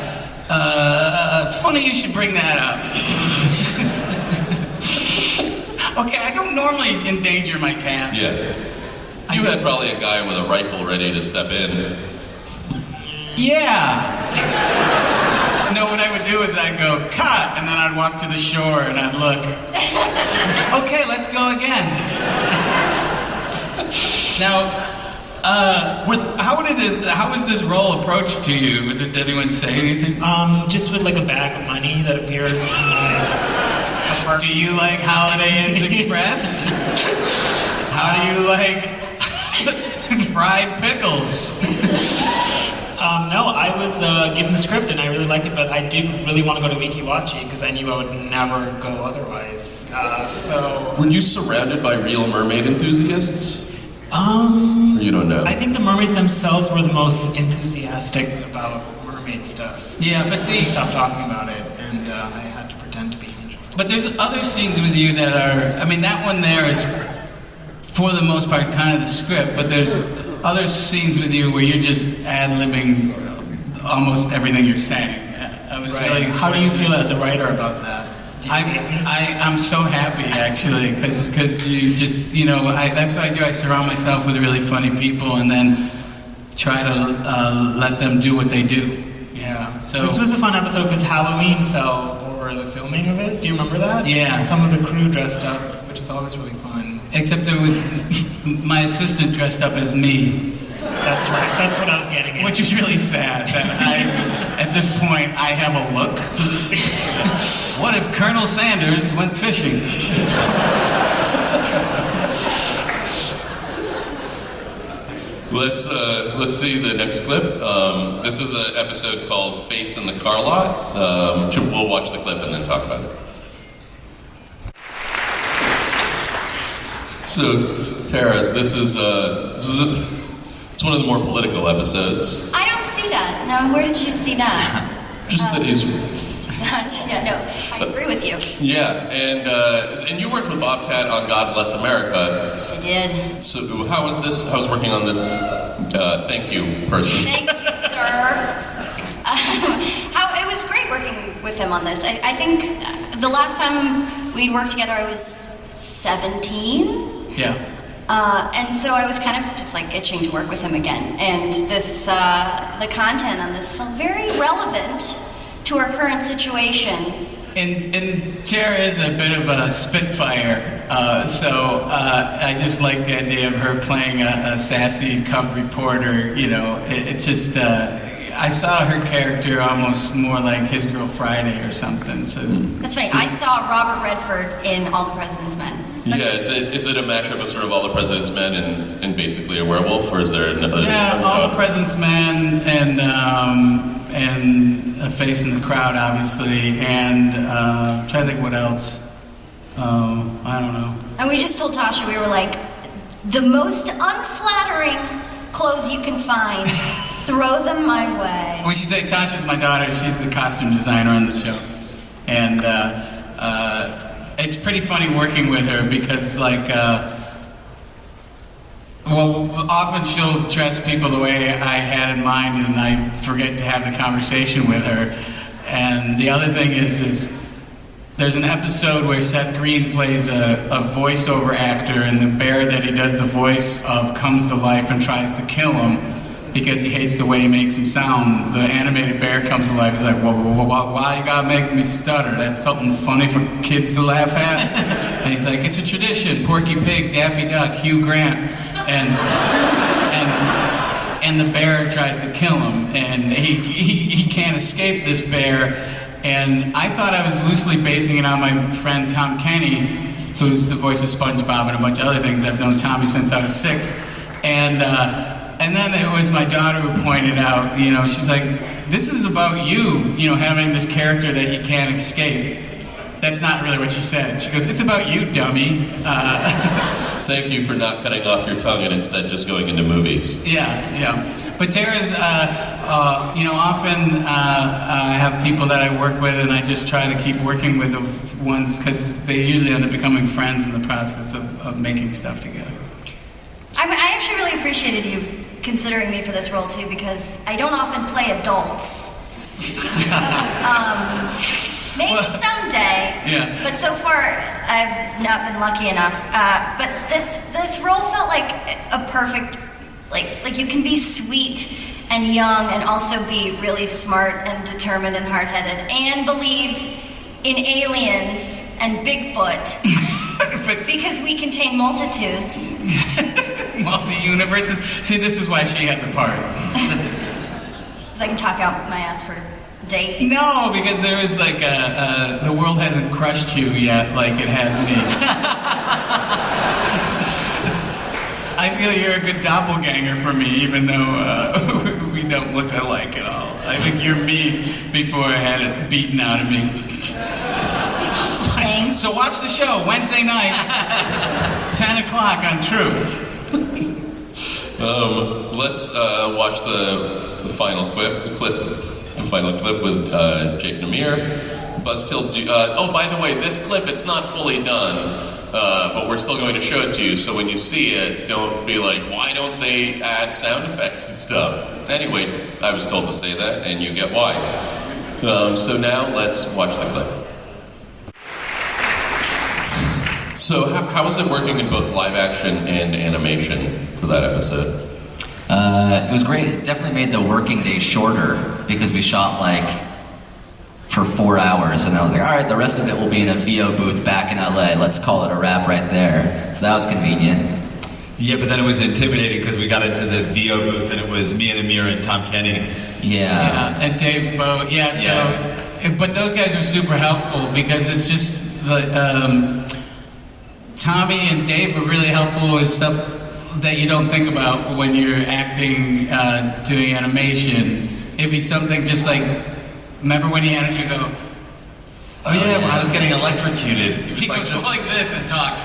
funny you should bring that up. Okay, I don't normally endanger my cast. Yeah. You had probably a guy with a rifle ready to step in. Yeah. No, what I would do is I'd go, cut, and then I'd walk to the shore and I'd look. Okay, let's go again. Now, how was this role approached to you? Did anyone say anything? Just with like a bag of money that appeared in my apartment. Do you like Holiday Inn's Express? How do you like fried pickles? No, I was given the script and I really liked it, but I didn't really want to go to Wikiwachi because I knew I would never go otherwise. So. Were you surrounded by real mermaid enthusiasts? You don't know. I think the mermaids themselves were the most enthusiastic about mermaid stuff. Yeah, but they stopped talking about it, and I had to pretend to be interested. But there's other scenes with you that are. I mean, that one there is, for the most part, kind of the script. But there's other scenes with you where you're just ad-libbing almost everything you're saying. I was really. How do you feel as a writer about that? I'm so happy actually because you just that's what I do. I surround myself with really funny people and then try to let them do what they do. Yeah. So this was a fun episode because Halloween fell over the filming of it. Do you remember that? Yeah. Some of the crew dressed up, which is always really fun. Except there was my assistant dressed up as me. That's right. That's what I was getting at. Which is really sad that at this point, I have a look. What if Colonel Sanders went fishing? Let's see the next clip. This is an episode called Face in the Car Lot. We'll watch the clip and then talk about it. So, Tara, this is it's one of the more political episodes. I don't see that. No, where did you see that? Just that he's. Yeah, no, I agree with you. Yeah, and you worked with Bobcat on God Bless America. Yes, I did. So how was this? How was working on this? Thank you, person. Thank you, sir. It was great working with him on this. I think the last time we'd worked together, I was 17. Yeah. And so I was kind of just like itching to work with him again. And this, the content on this felt very relevant to our current situation. And Tara is a bit of a spitfire, so I just like the idea of her playing a sassy cub reporter. It just I saw her character almost more like His Girl Friday or something. So that's right. I saw Robert Redford in All the President's Men. Yeah, is it a mashup of sort of All the President's Men and basically a werewolf, or is there another? Yeah, All the President's Men and A Face in the Crowd, obviously, and I'm trying to think what else. I don't know. And we just told Tasha, we were like, the most unflattering clothes you can find, throw them my way. We should say Tasha's my daughter. She's the costume designer on the show. And it's pretty funny working with her because, often she'll dress people the way I had in mind, and I forget to have the conversation with her. And the other thing is there's an episode where Seth Green plays a voiceover actor, and the bear that he does the voice of comes to life and tries to kill him because he hates the way he makes him sound. The animated bear comes to life. He's like, why you gotta make me stutter? That's something funny for kids to laugh at. And he's like, it's a tradition. Porky Pig, Daffy Duck, Hugh Grant. And the bear tries to kill him, and he can't escape this bear. And I thought I was loosely basing it on my friend Tom Kenny, who's the voice of SpongeBob and a bunch of other things. I've known Tommy since I was 6. And then it was my daughter who pointed out, she's like, this is about you, having this character that you can't escape. That's not really what she said. She goes, it's about you, dummy. Thank you for not cutting off your tongue and instead just going into movies. Yeah. But Tara's, often I have people that I work with, and I just try to keep working with the ones, because they usually end up becoming friends in the process of making stuff together. I actually really appreciated you considering me for this role, too, because I don't often play adults. Maybe someday. Yeah. But so far, I've not been lucky enough. But this role felt like a perfect, like you can be sweet and young and also be really smart and determined and hard-headed and believe in aliens and Bigfoot because we contain multitudes. Multi-universes. See, this is why she had the part. Because I can talk out my ass for days. No, because there is like the world hasn't crushed you yet like it has me. I feel you're a good doppelganger for me, even though we don't look alike at all. I think you're me before I had it beaten out of me. So watch the show Wednesday nights, 10 o'clock on True. Let's watch the final clip with Jake and Amir. Buzzkill. By the way, this clip, it's not fully done, but we're still going to show it to you. So when you see it, don't be like, why don't they add sound effects and stuff? Anyway, I was told to say that, and you get why. So now let's watch the clip. So how was it working in both live action and animation for that episode? It was great. It definitely made the working day shorter because we shot for 4 hours, and then I was like, all right, the rest of it will be in a VO booth back in LA. Let's call it a wrap right there. So that was convenient. Yeah, but then it was intimidating because we got into the VO booth and it was me and Amir and Tom Kenny. Yeah, and Dave Bowe. Yeah, so, but those guys were super helpful because it's just Tommy and Dave were really helpful with stuff that you don't think about when you're acting, doing animation. It'd be something just like, remember when you go, oh yeah, when I was getting electrocuted. He goes just like this and talk.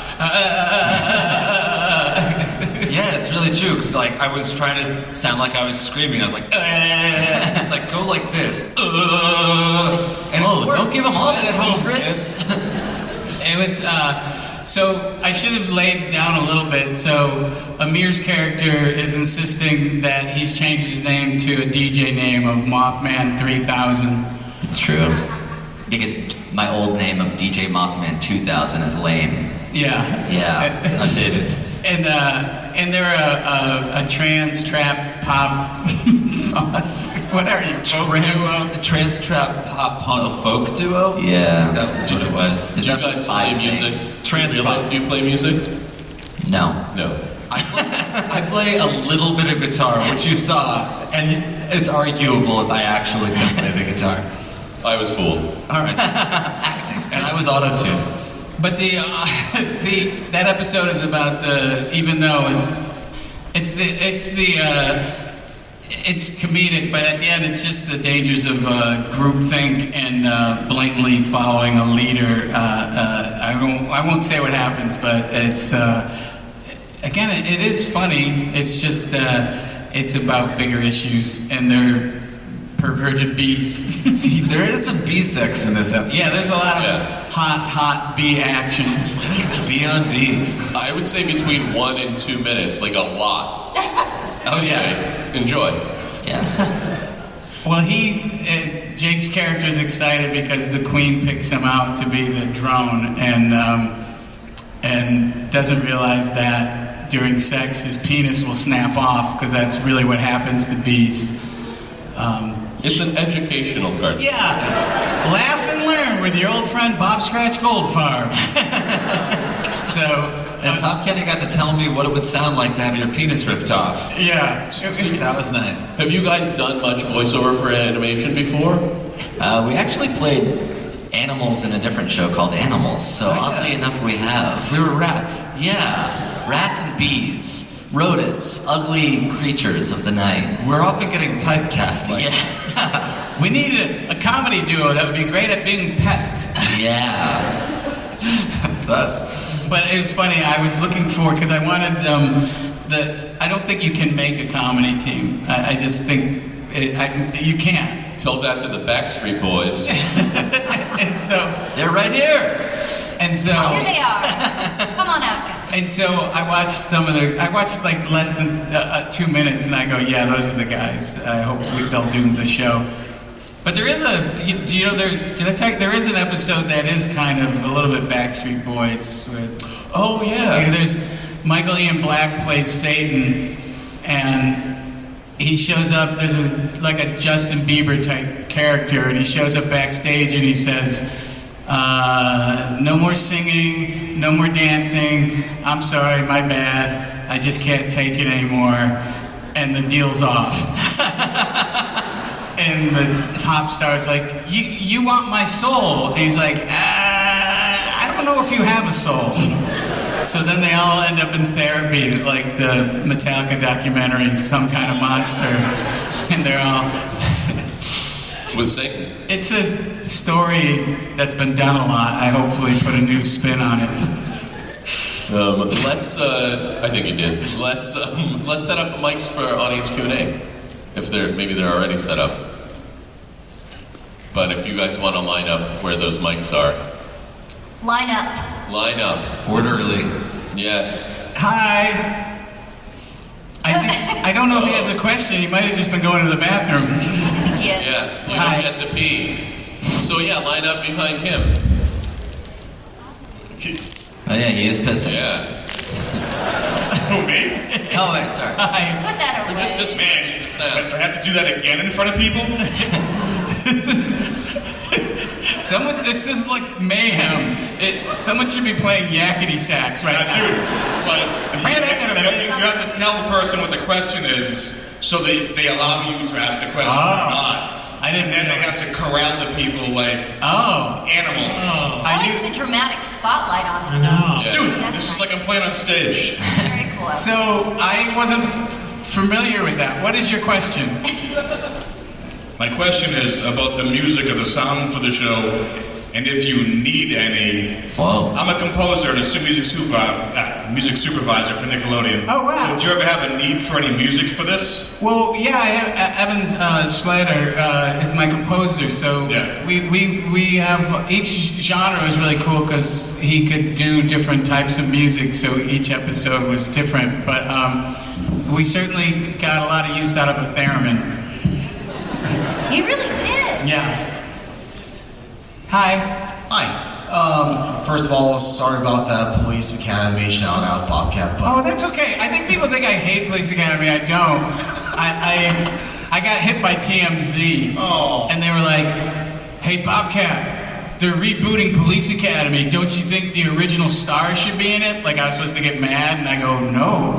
Yeah, it's really true, because I was trying to sound like I was screaming. I was like, it's like, go like this. And don't give them all the secrets. It was, so I should have laid down a little bit. So Amir's character is insisting that he's changed his name to a DJ name of Mothman 3000. It's true. Because my old name of DJ Mothman 2000 is lame. Yeah. Yeah. Outdated. And they're a trans trap pop whatever you trans trap pop punk folk duo. Yeah, that's what it was. Do you guys play music? Trans pop. Do you play music? No. I play a little bit of guitar, which you saw, and it's arguable if I actually can play the guitar. I was fooled. All right. Acting. And I was auto-tuned. But that episode is about even though it's comedic, but at the end it's just the dangers of groupthink and blatantly following a leader. I won't say what happens, but it's again it is funny. It's just it's about bigger issues, and they're perverted bees. There is some bee sex in this episode. Yeah, there's a lot of hot bee action. Bee on bee. I would say between 1 and 2 minutes, like a lot. Oh yeah. Enjoy. Yeah. Well, Jake's character is excited because the queen picks him out to be the drone, and doesn't realize that during sex his penis will snap off, because that's really what happens to bees. It's an educational cartoon. Yeah, laugh and learn with your old friend Bob Scratch Goldfarb. And Tom Kenny got to tell me what it would sound like to have your penis ripped off. Yeah. That was nice. Have you guys done much voiceover for animation before? We actually played animals in a different show called Animals, so oddly enough we have. We were rats. Yeah, rats and bees. Rodents, ugly creatures of the night. We're often getting typecast like. Yeah. We need a comedy duo that would be great at being pests. Yeah. That's us. But it was funny, I was looking for, because I wanted I don't think you can make a comedy team. I just think you can't. Tell that to the Backstreet Boys. And so they're right here. And so here they are. Come on out, guys. And so I watched like less than 2 minutes, and I go, yeah, those are the guys. I hope they'll do the show. But there is there is an episode that is kind of a little bit Backstreet Boys with. Oh yeah. There's Michael Ian Black plays Satan, and he shows up. There's a Justin Bieber type character, and he shows up backstage, and he says, no more singing, no more dancing. I'm sorry, my bad. I just can't take it anymore. And the deal's off. And the pop star's like, you want my soul? And he's like, I don't know if you have a soul. So then they all end up in therapy, like the Metallica documentary, Some Kind of Monster. And they're all... With Satan. It's a story that's been done a lot. I hopefully put a new spin on it. I think you did. Let's set up mics for audience Q&A. If they're already set up. But if you guys want to line up where those mics are. Line up. Line up. Orderly. Yes. Hi. I don't know if he has a question. He might have just been going to the bathroom. I think he is. Yeah, we don't get to pee. So yeah, line up behind him. Oh yeah, he is pissing. Yeah. Who, me? Oh, wait, sorry. Hi. Put that away. Just this man. Do I have to do that again in front of people? This is like mayhem. Someone should be playing yakety sax right now. Dude, it's like you have to tell the person what the question is, so they allow you to ask the question or not. I didn't. And then they have to corral the people like animals. Oh. I like the dramatic spotlight on it. I know. Yeah. Dude, this is like I'm playing on stage. Very cool. So I wasn't familiar with that. What is your question? My question is about the music or the sound for the show, and if you need any. Whoa. I'm a composer and a music supervisor for Nickelodeon. Oh, wow. So did you ever have a need for any music for this? Well, yeah, Evan Schlatter is my composer, so yeah. we have, each genre is really cool because he could do different types of music, so each episode was different, but we certainly got a lot of use out of a theremin. He really did. Yeah. Hi. Hi. First of all, sorry about that Police Academy shout out, Bobcat. But oh, that's okay. I think people think I hate Police Academy. I don't. I got hit by TMZ. Oh. And they were like, hey, Bobcat, they're rebooting Police Academy. Don't you think the original stars should be in it? Like, I was supposed to get mad, and I go, no.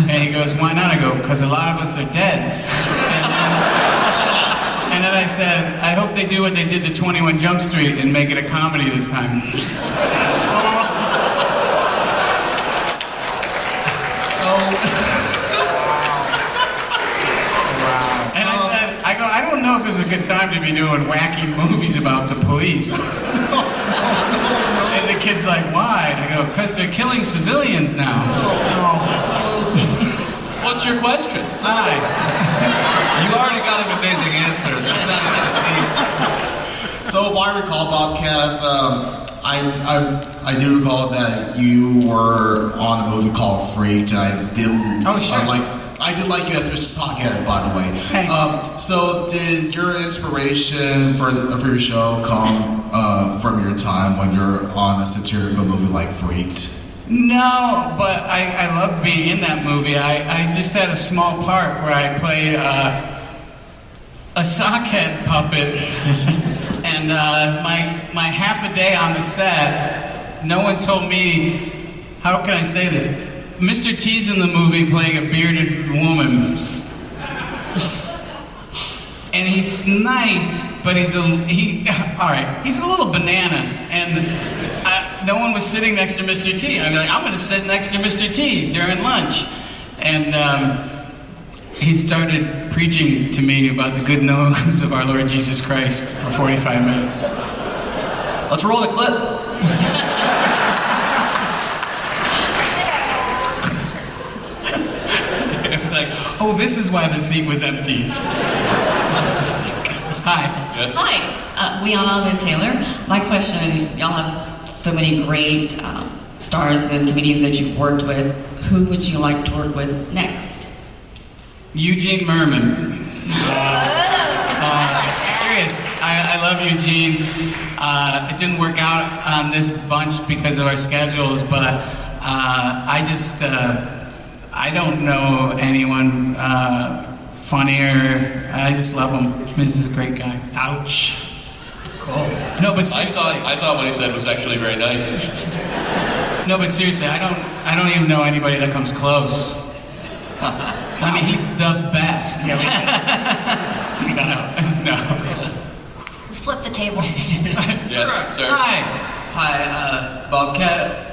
And he goes, why not? I go, because a lot of us are dead. And then I said, I hope they do what they did to 21 Jump Street and make it a comedy this time. And I said, I don't know if this is a good time to be doing wacky movies about the police. And the kid's like, why? And I go, because they're killing civilians now. What's your question? Hi. You already got an amazing answer. So if I recall, Bobcat, I do recall that you were on a movie called Freaked, and I did. Oh, sure. I did like you as Mr. Talkhead, by the way. So did your inspiration for your show come from your time when you're on a satirical movie like Freaked? No, but I love being in that movie. I just had a small part where I played a sockhead puppet, and my half a day on the set, no one told me, how can I say this? Mr. T's in the movie playing a bearded woman. And he's nice, but he's a little bananas. And no one was sitting next to Mr. T. I'm like, I'm going to sit next to Mr. T during lunch. And he started preaching to me about the good news of our Lord Jesus Christ for 45 minutes. Let's roll the clip. It was like, oh, this is why the seat was empty. Hi. Yes. Hi, Liana Van Taylor. My question is, y'all have so many great stars and comedians that you've worked with. Who would you like to work with next? Eugene Merman. Serious. I love Eugene. It didn't work out on this bunch because of our schedules, but I don't know anyone funnier. I just love him. This is a great guy. Ouch. Cool. No, but seriously, I thought what he said was actually very nice. No, but seriously, I don't even know anybody that comes close. I mean, he's the best. No. Flip the table. Yes, sir. Hi, Bobcat.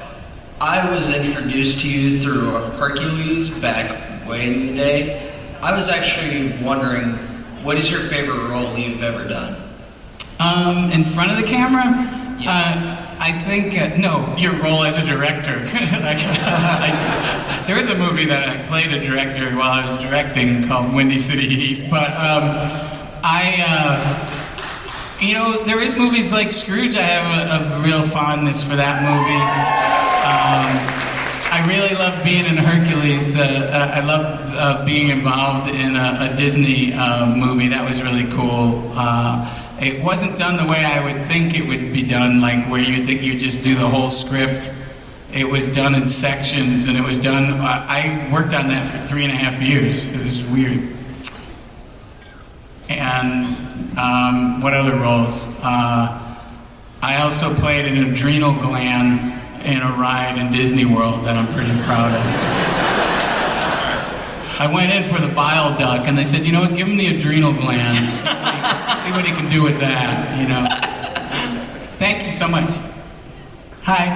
I was introduced to you through Hercules back way in the day. I was actually wondering, what is your favorite role you've ever done? In front of the camera? Yeah. I think, no, your role as a director. There is a movie that I played a director while I was directing called Windy City Heat, but there is movies like Scrooge. I have a real fondness for that movie. I really love being in Hercules. I love being involved in a Disney movie. That was really cool. It wasn't done the way I would think it would be done, like where you'd think you'd just do the whole script. It was done in sections, and it was done... I worked on that for 3.5 years. It was weird. And what other roles? I also played an adrenal gland in a ride in Disney World that I'm pretty proud of. I went in for the bile duct, and they said, you know what, give him the adrenal glands. See what he can do with that, you know. Thank you so much. Hi.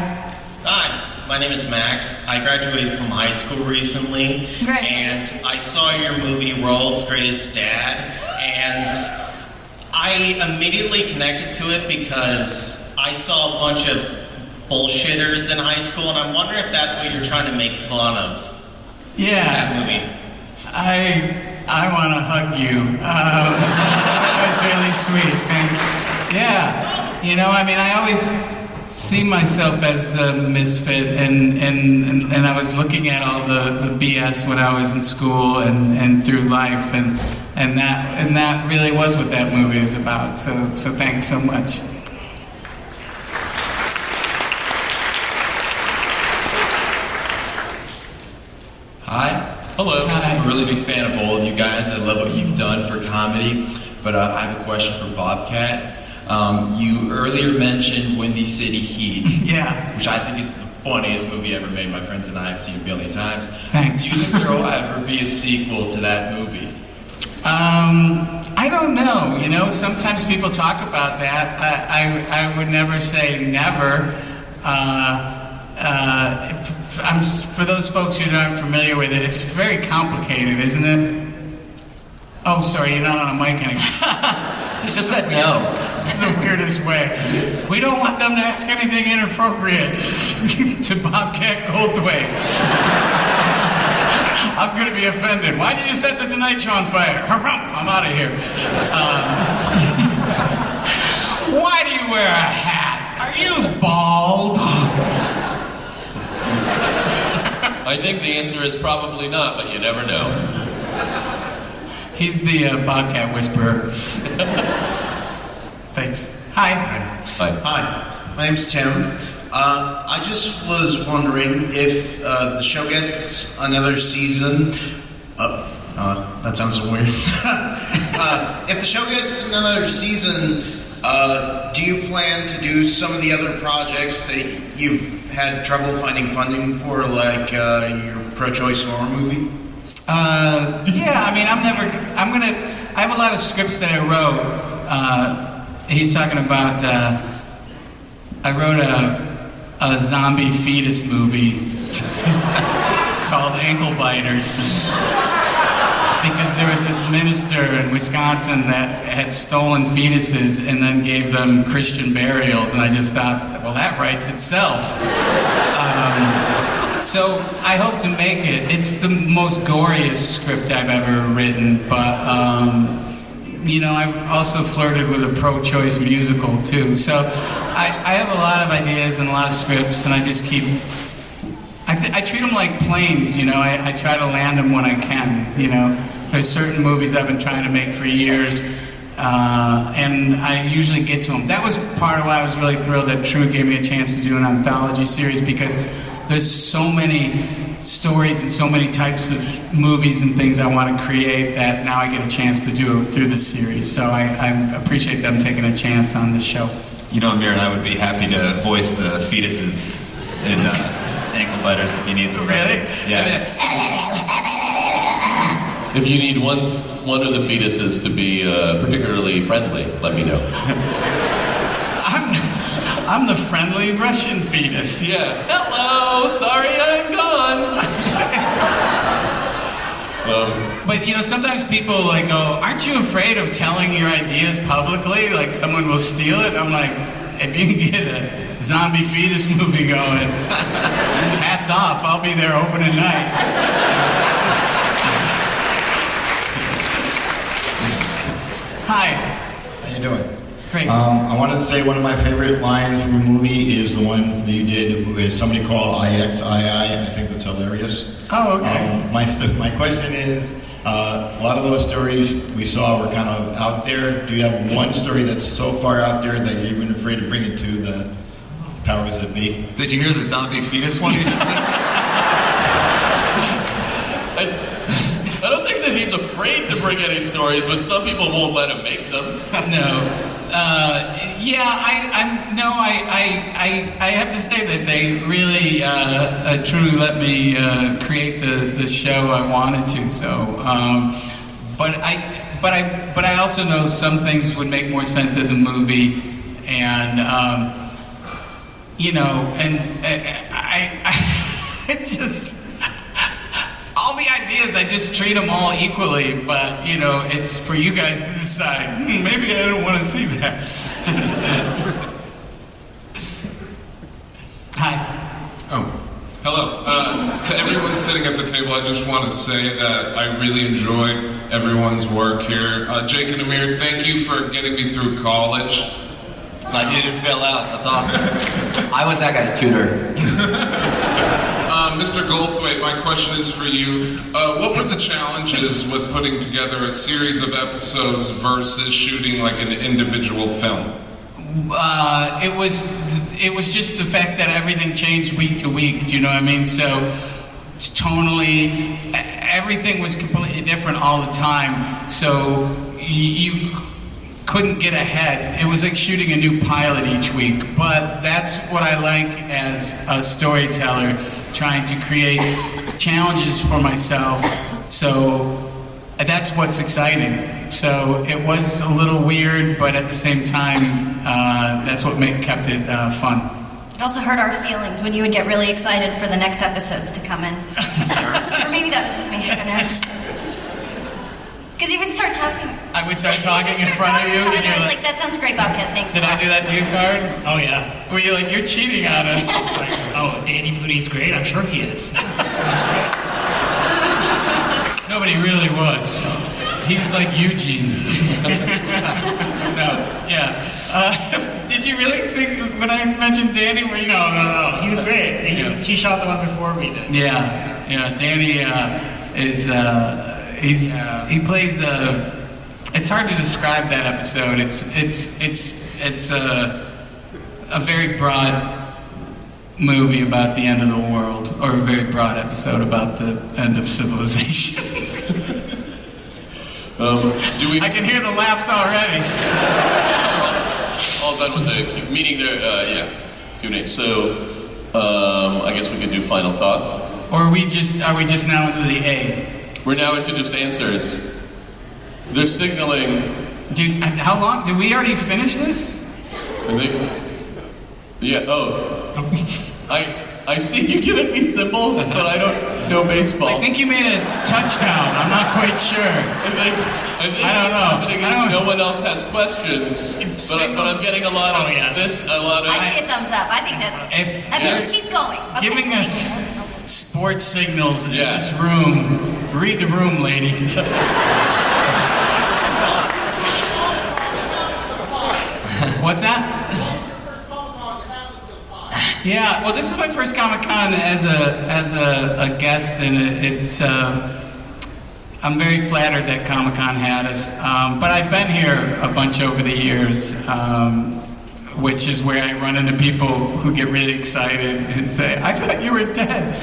Hi, my name is Max. I graduated from high school recently, and I saw your movie World's Greatest Dad, and I immediately connected to it because I saw a bunch of bullshitters in high school, and I'm wondering if that's what you're trying to make fun of. Yeah. That movie. I want to hug you. That was really sweet. Thanks. Yeah. You know, I mean, I always see myself as a misfit, and I was looking at all the BS when I was in school and through life, and that really was what that movie is about. So thanks so much. Hi. Hello. Hi. I'm a really big fan of all of you guys. I love what you've done for comedy. But I have a question for Bobcat. You earlier mentioned Windy City Heat. Yeah. Which I think is the funniest movie ever made. My friends and I have seen it a billion times. Thanks. Do you think there will ever be a sequel to that movie? I don't know. You know, sometimes people talk about that. I would never say never. For those folks who aren't familiar with it, it's very complicated, isn't it? Oh, sorry, you're not on a mic anymore. He just said no. The weirdest way. We don't want them to ask anything inappropriate to Bobcat Goldthwait. I'm going to be offended. Why did you set the Tonight Show on fire? I'm out of here. Why do you wear a hat? Are you bald? I think the answer is probably not, but you never know. He's the Bobcat Whisperer. Thanks. Hi. Hi. My name's Tim. I just was wondering if the show gets another season. That sounds so weird. If the show gets another season, do you plan to do some of the other projects that you've had trouble finding funding for, like your pro-choice horror movie? Yeah, I mean, I have a lot of scripts that I wrote. He's talking about, I wrote a zombie fetus movie called Ankle Biters. Because there was this minister in Wisconsin that had stolen fetuses and then gave them Christian burials, and I just thought, well, that writes itself. So I hope to make it. It's the most goriest script I've ever written, but you know, I've also flirted with a pro-choice musical too. So I have a lot of ideas and a lot of scripts, and I just keep. I treat them like planes, you know. I try to land them when I can, you know. There's certain movies I've been trying to make for years, and I usually get to them. That was part of why I was really thrilled that True gave me a chance to do an anthology series, because there's so many stories and so many types of movies and things I want to create that now I get a chance to do through this series. So I appreciate them taking a chance on this show. You know, Amir and I would be happy to voice the fetuses in Ankle Biters if you need some. Really? Yeah. If you need one of the fetuses to be particularly friendly, let me know. I'm the friendly Russian fetus. Yeah. Hello, sorry I'm gone. But you know, sometimes people like go, aren't you afraid of telling your ideas publicly? Like someone will steal it? I'm like, if you can get a zombie fetus movie going, hats off, I'll be there opening night. Hi. How you doing? Great. I wanted to say one of my favorite lines from a movie is the one that you did with somebody called IXII. I think that's hilarious. Oh, okay. My question is, a lot of those stories we saw were kind of out there. Do you have one story that's so far out there that you're even afraid to bring it to the powers that be? Did you hear the zombie fetus one you just mentioned? I don't think that he's afraid to bring any stories, but some people won't let him make them. No. I have to say that they really truly let me create the show I wanted to. So, but I also know some things would make more sense as a movie, and you know, and I just. All the ideas, I just treat them all equally, but, you know, it's for you guys to decide, maybe I don't want to see that. Hi. Oh, hello. To everyone sitting at the table, I just want to say that I really enjoy everyone's work here. Jake and Amir, thank you for getting me through college. I didn't fail out. That's awesome. I was that guy's tutor. Mr. Goldthwait, my question is for you. What were the challenges with putting together a series of episodes versus shooting like an individual film? It was just the fact that everything changed week to week. Do you know what I mean? So tonally, everything was completely different all the time. So you couldn't get ahead. It was like shooting a new pilot each week. But that's what I like as a storyteller. Trying to create challenges for myself, so that's what's exciting. So it was a little weird, but at the same time, that's what kept it fun. It also hurt our feelings when you would get really excited for the next episodes to come in. Or maybe that was just me, I don't know. Because you would start talking. I would start talking in front of you, and I was like, that sounds great, Bobcat, thanks. Did I do that to you, Card? Oh, yeah. Were you like, you're cheating on us? Like, oh, Danny Pudi's great? I'm sure he is. That's great. No, but he really was. He was like Eugene. No, yeah. Did you really think when I mentioned Danny, were you? No. He was great. He shot the one before we did. Yeah. Danny is... He plays it's hard to describe that episode. It's a very broad movie about the end of the world, or a very broad episode about the end of civilization. I can hear the laughs already. All done with the meeting there. Q&A. So I guess we could do final thoughts. Or are we just now into the A? We're now into just answers. They're signaling. Dude, how long? Did we already finish this? I think. Yeah. Oh. I see you giving me symbols, but I don't know baseball. I think you made a touchdown. I'm not quite sure. I don't know. No one else has questions, but I'm getting a lot of this. I see a thumbs up. I think that means keep going. Okay. Giving us sports signals in this room. Read the room, lady. What's that? Yeah, well, this is my first Comic-Con as a guest, and it's I'm very flattered that Comic-Con had us. But I've been here a bunch over the years, which is where I run into people who get really excited and say, "I thought you were dead."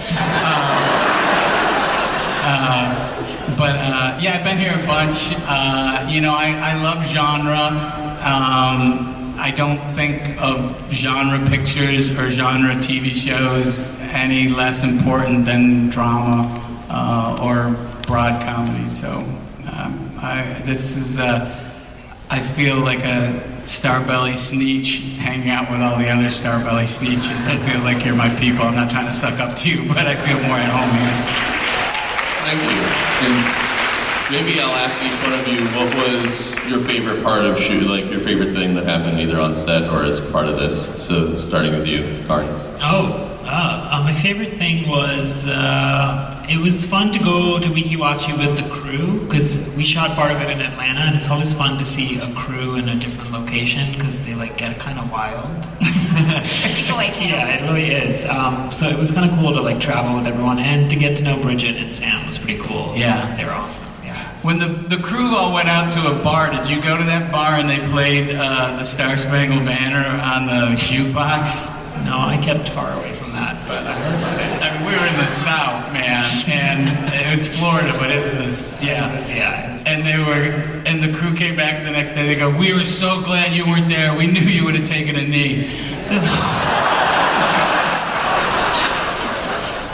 Yeah, I've been here a bunch. I love genre. I don't think of genre pictures or genre TV shows any less important than drama or broad comedy. So I feel like a Starbelly Sneetch hanging out with all the other Starbelly Sneetches. I feel like you're my people. I'm not trying to suck up to you, but I feel more at home here. Thank you. And maybe I'll ask each one of you, what was your favorite part of shoot, like your favorite thing that happened either on set or as part of this? So starting with you, Karin. My favorite thing was it was fun to go to WikiWatchy with the crew, because we shot part of it in Atlanta, and it's always fun to see a crew in a different location because they get kind of wild. Yeah, it really is. So it was kind of cool to travel with everyone and to get to know Bridget and Sam was pretty cool. Yeah, they were awesome. When the crew all went out to a bar, did you go to that bar and they played the Star Spangled Banner on the jukebox? No, I kept far away from that, but I heard about it. I mean, we were in the South, man, and it was Florida, but it was this, And the crew came back the next day. They go, "We were so glad you weren't there. We knew you would have taken a knee."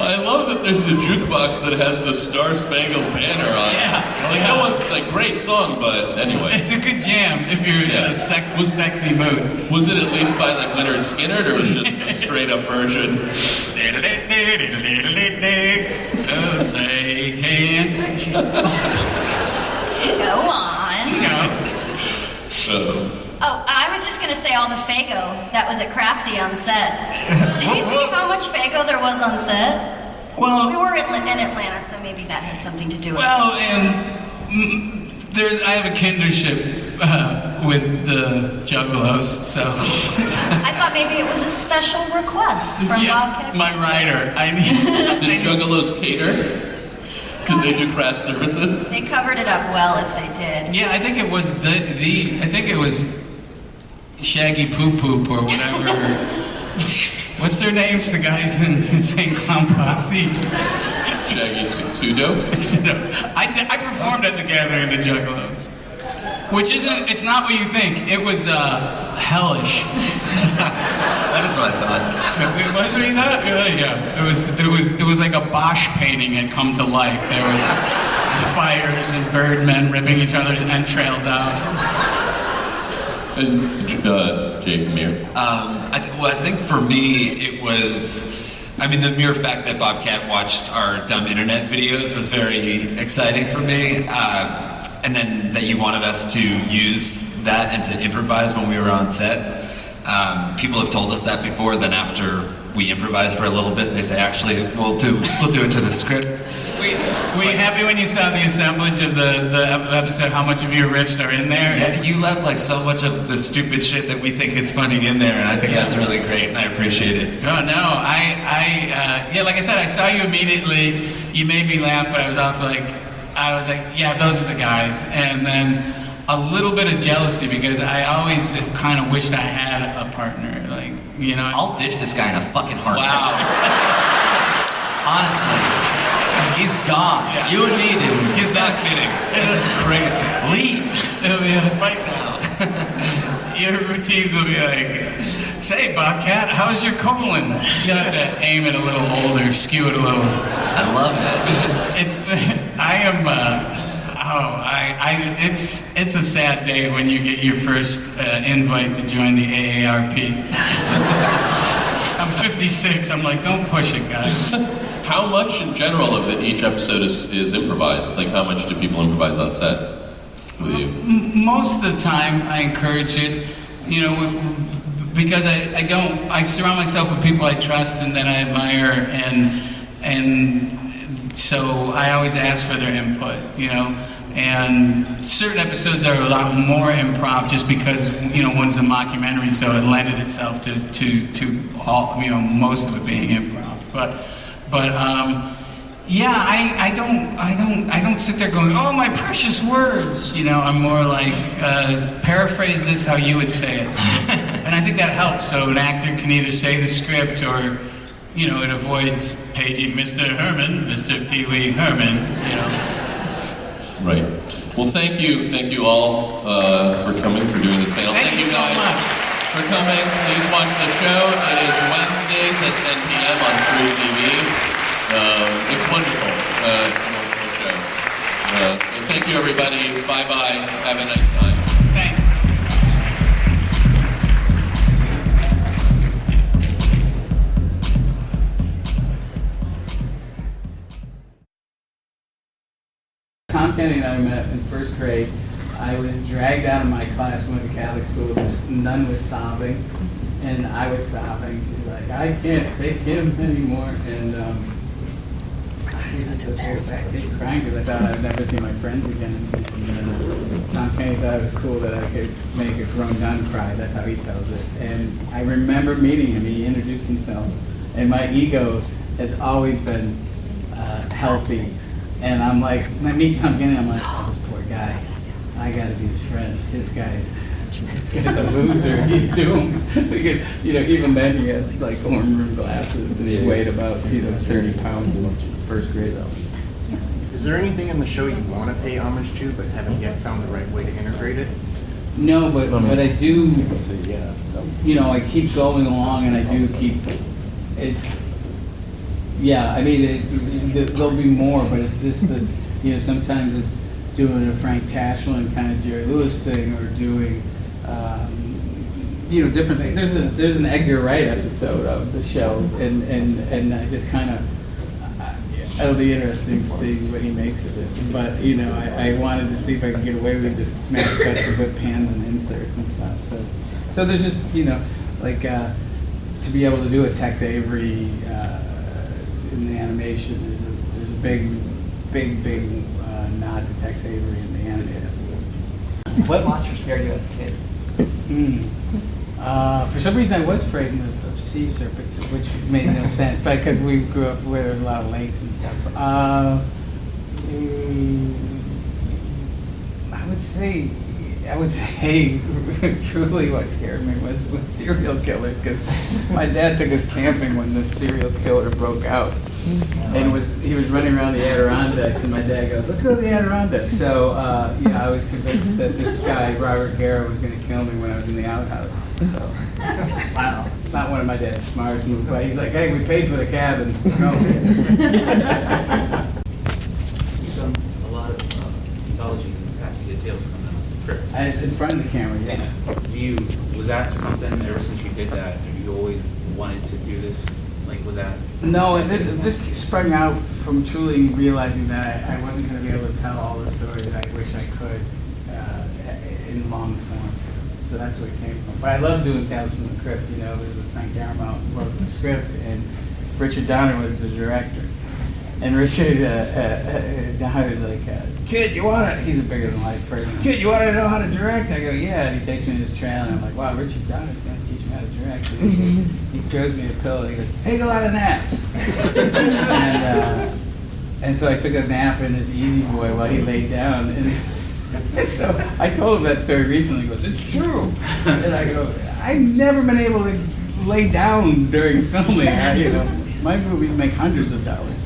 I love that there's a jukebox that has the Star Spangled Banner on it. No one, great song, but anyway. It's a good jam if you're in a sexy mood. Was it at least by Leonard Skinner, or was it just the straight up version? Oh, say can. Go on. Oh, I was just going to say all the Faygo that was at Crafty on set. Did you see how much Faygo there was on set? Well, we were in Atlanta, so maybe that had something to do with it. Well, and I have a kindership with the Juggalos, so. I thought maybe it was a special request from Bobcat. My writer. Did Juggalos cater? Did they do craft services? They covered it up well if they did. Yeah, I think it was I think it was Shaggy Poop Poop or whatever. What's their names? The guys in Insane Clown Posse. Shaggy Tudo? I performed at the Gathering of the Juggalos. Which it's not what you think. It was hellish. That is what I thought. It was what you thought? Yeah. It was like a Bosch painting had come to life. There was fires and birdmen ripping each other's entrails out. And Jake Amir? I think for me it was, the mere fact that Bobcat watched our dumb internet videos was very exciting for me. And then that you wanted us to use that and to improvise when we were on set. People have told us that before. Then after we improvise for a little bit, they say, "Actually, we'll do it to the script." Were you happy when you saw the assemblage of the episode? How much of your riffs are in there? Yeah, you left so much of the stupid shit that we think is funny in there, and I think that's really great, and I appreciate it. Oh no, like I said, I saw you immediately. You made me laugh, but I was also like, I was like, yeah, those are the guys. And then a little bit of jealousy because I always kind of wished I had a partner. Like, you know. I'll ditch this guy in a fucking heartbeat. Wow. Honestly. He's gone. Yeah. You and me, dude. He's not kidding. This is crazy. Leave. Right now. Your routines will be like, say, Bobcat, how's your colon? You have to aim it a little older, skew it a little. I love it. It's a sad day when you get your first invite to join the AARP. I'm 56. I'm like, don't push it, guys. How much in general of each episode is improvised? Like, how much do people improvise on set with you? Most of the time, I encourage it. You know, because I surround myself with people I trust and that I admire, and so I always ask for their input. You know. And certain episodes are a lot more improv just because, you know, one's a mockumentary, so it lended itself to all, you know, most of it being improv. But yeah, I don't sit there going, oh, my precious words. You know, I'm more like, paraphrase this how you would say it. And I think that helps. So an actor can either say the script or, you know, it avoids paging Mr. Herman, Mr. Pee Wee Herman, you know. Right. Well, thank you all for coming, for doing this panel. Thank you guys so much for coming. Please watch the show. It is Wednesdays at 10 p.m. on truTV. It's wonderful. It's a wonderful show. So thank you, everybody. Bye-bye. Have a nice time. Thanks. Tom Kenny and I met in first grade. I was dragged out of my class, went to Catholic school. This nun was sobbing, and I was sobbing. She was like, I can't take him anymore. And I just was back crying because I thought I'd never see my friends again. And Tom Kenny thought it was cool that I could make a grown nun cry. That's how he tells it. And I remember meeting him. He introduced himself. And my ego has always been healthy. And I'm like, when I meet Tom Kenny, I'm like, oh, this poor guy. I gotta be his friend. This guy's a loser. He's doomed. Because, you know, even then he had like orange rimmed glasses and he weighed about 30 pounds in first grade though. Is there anything in the show you want to pay homage to but haven't yet found the right way to integrate it? No, but I do, you know, I keep going along and I do keep, yeah, I mean, there'll be more, but it's just that, you know, sometimes it's doing a Frank Tashlin kind of Jerry Lewis thing or doing, you know, different things. There's an Edgar Wright episode of the show, and I just kind of, it'll be interesting to see what he makes of it. But, you know, I wanted to see if I could get away with this smash cuts with pans and inserts and stuff. So there's just, you know, like, to be able to do a Tex Avery, in the animation, there's a big nod to Tex Avery in the animated episode. What monster scared you as a kid? For some reason, I was afraid of sea serpents, which made no sense, but because we grew up where there was a lot of lakes and stuff. I would say truly what scared me was serial killers, because my dad took us camping when the serial killer broke out. And he was running around the Adirondacks, and my dad goes, let's go to the Adirondacks. So, yeah, I was convinced that this guy, Robert Garrett, was going to kill me when I was in the outhouse. So, wow. Not one of my dad's smartest moves, but he's like, hey, we paid for the cabin. Let's go. You've done a lot of anthologies in the past. You get tales from in front of the camera, yeah. Was that something ever since you did that? Have you always wanted to do this? Like, was that? No, this sprung out from truly realizing that I wasn't going to be able to tell all the stories that I wish I could in long form. So that's where it came from. But I love doing Tales from the Crypt. You know, this was Frank Darabont wrote the script, and Richard Donner was the director. And Richard Donner was like, kid, you want to, he's a bigger than life person. Kid, you want to know how to direct? I go, yeah. And he takes me to his trailer, and I'm like, wow, Richard Donner's going to teach me how to direct. He throws me a pillow, and he goes, take a lot of naps. And so I took a nap in his Easy Boy while he laid down. And so I told him that story recently. He goes, "It's true." And I go, "I've never been able to lay down during filming. My movies make hundreds of dollars."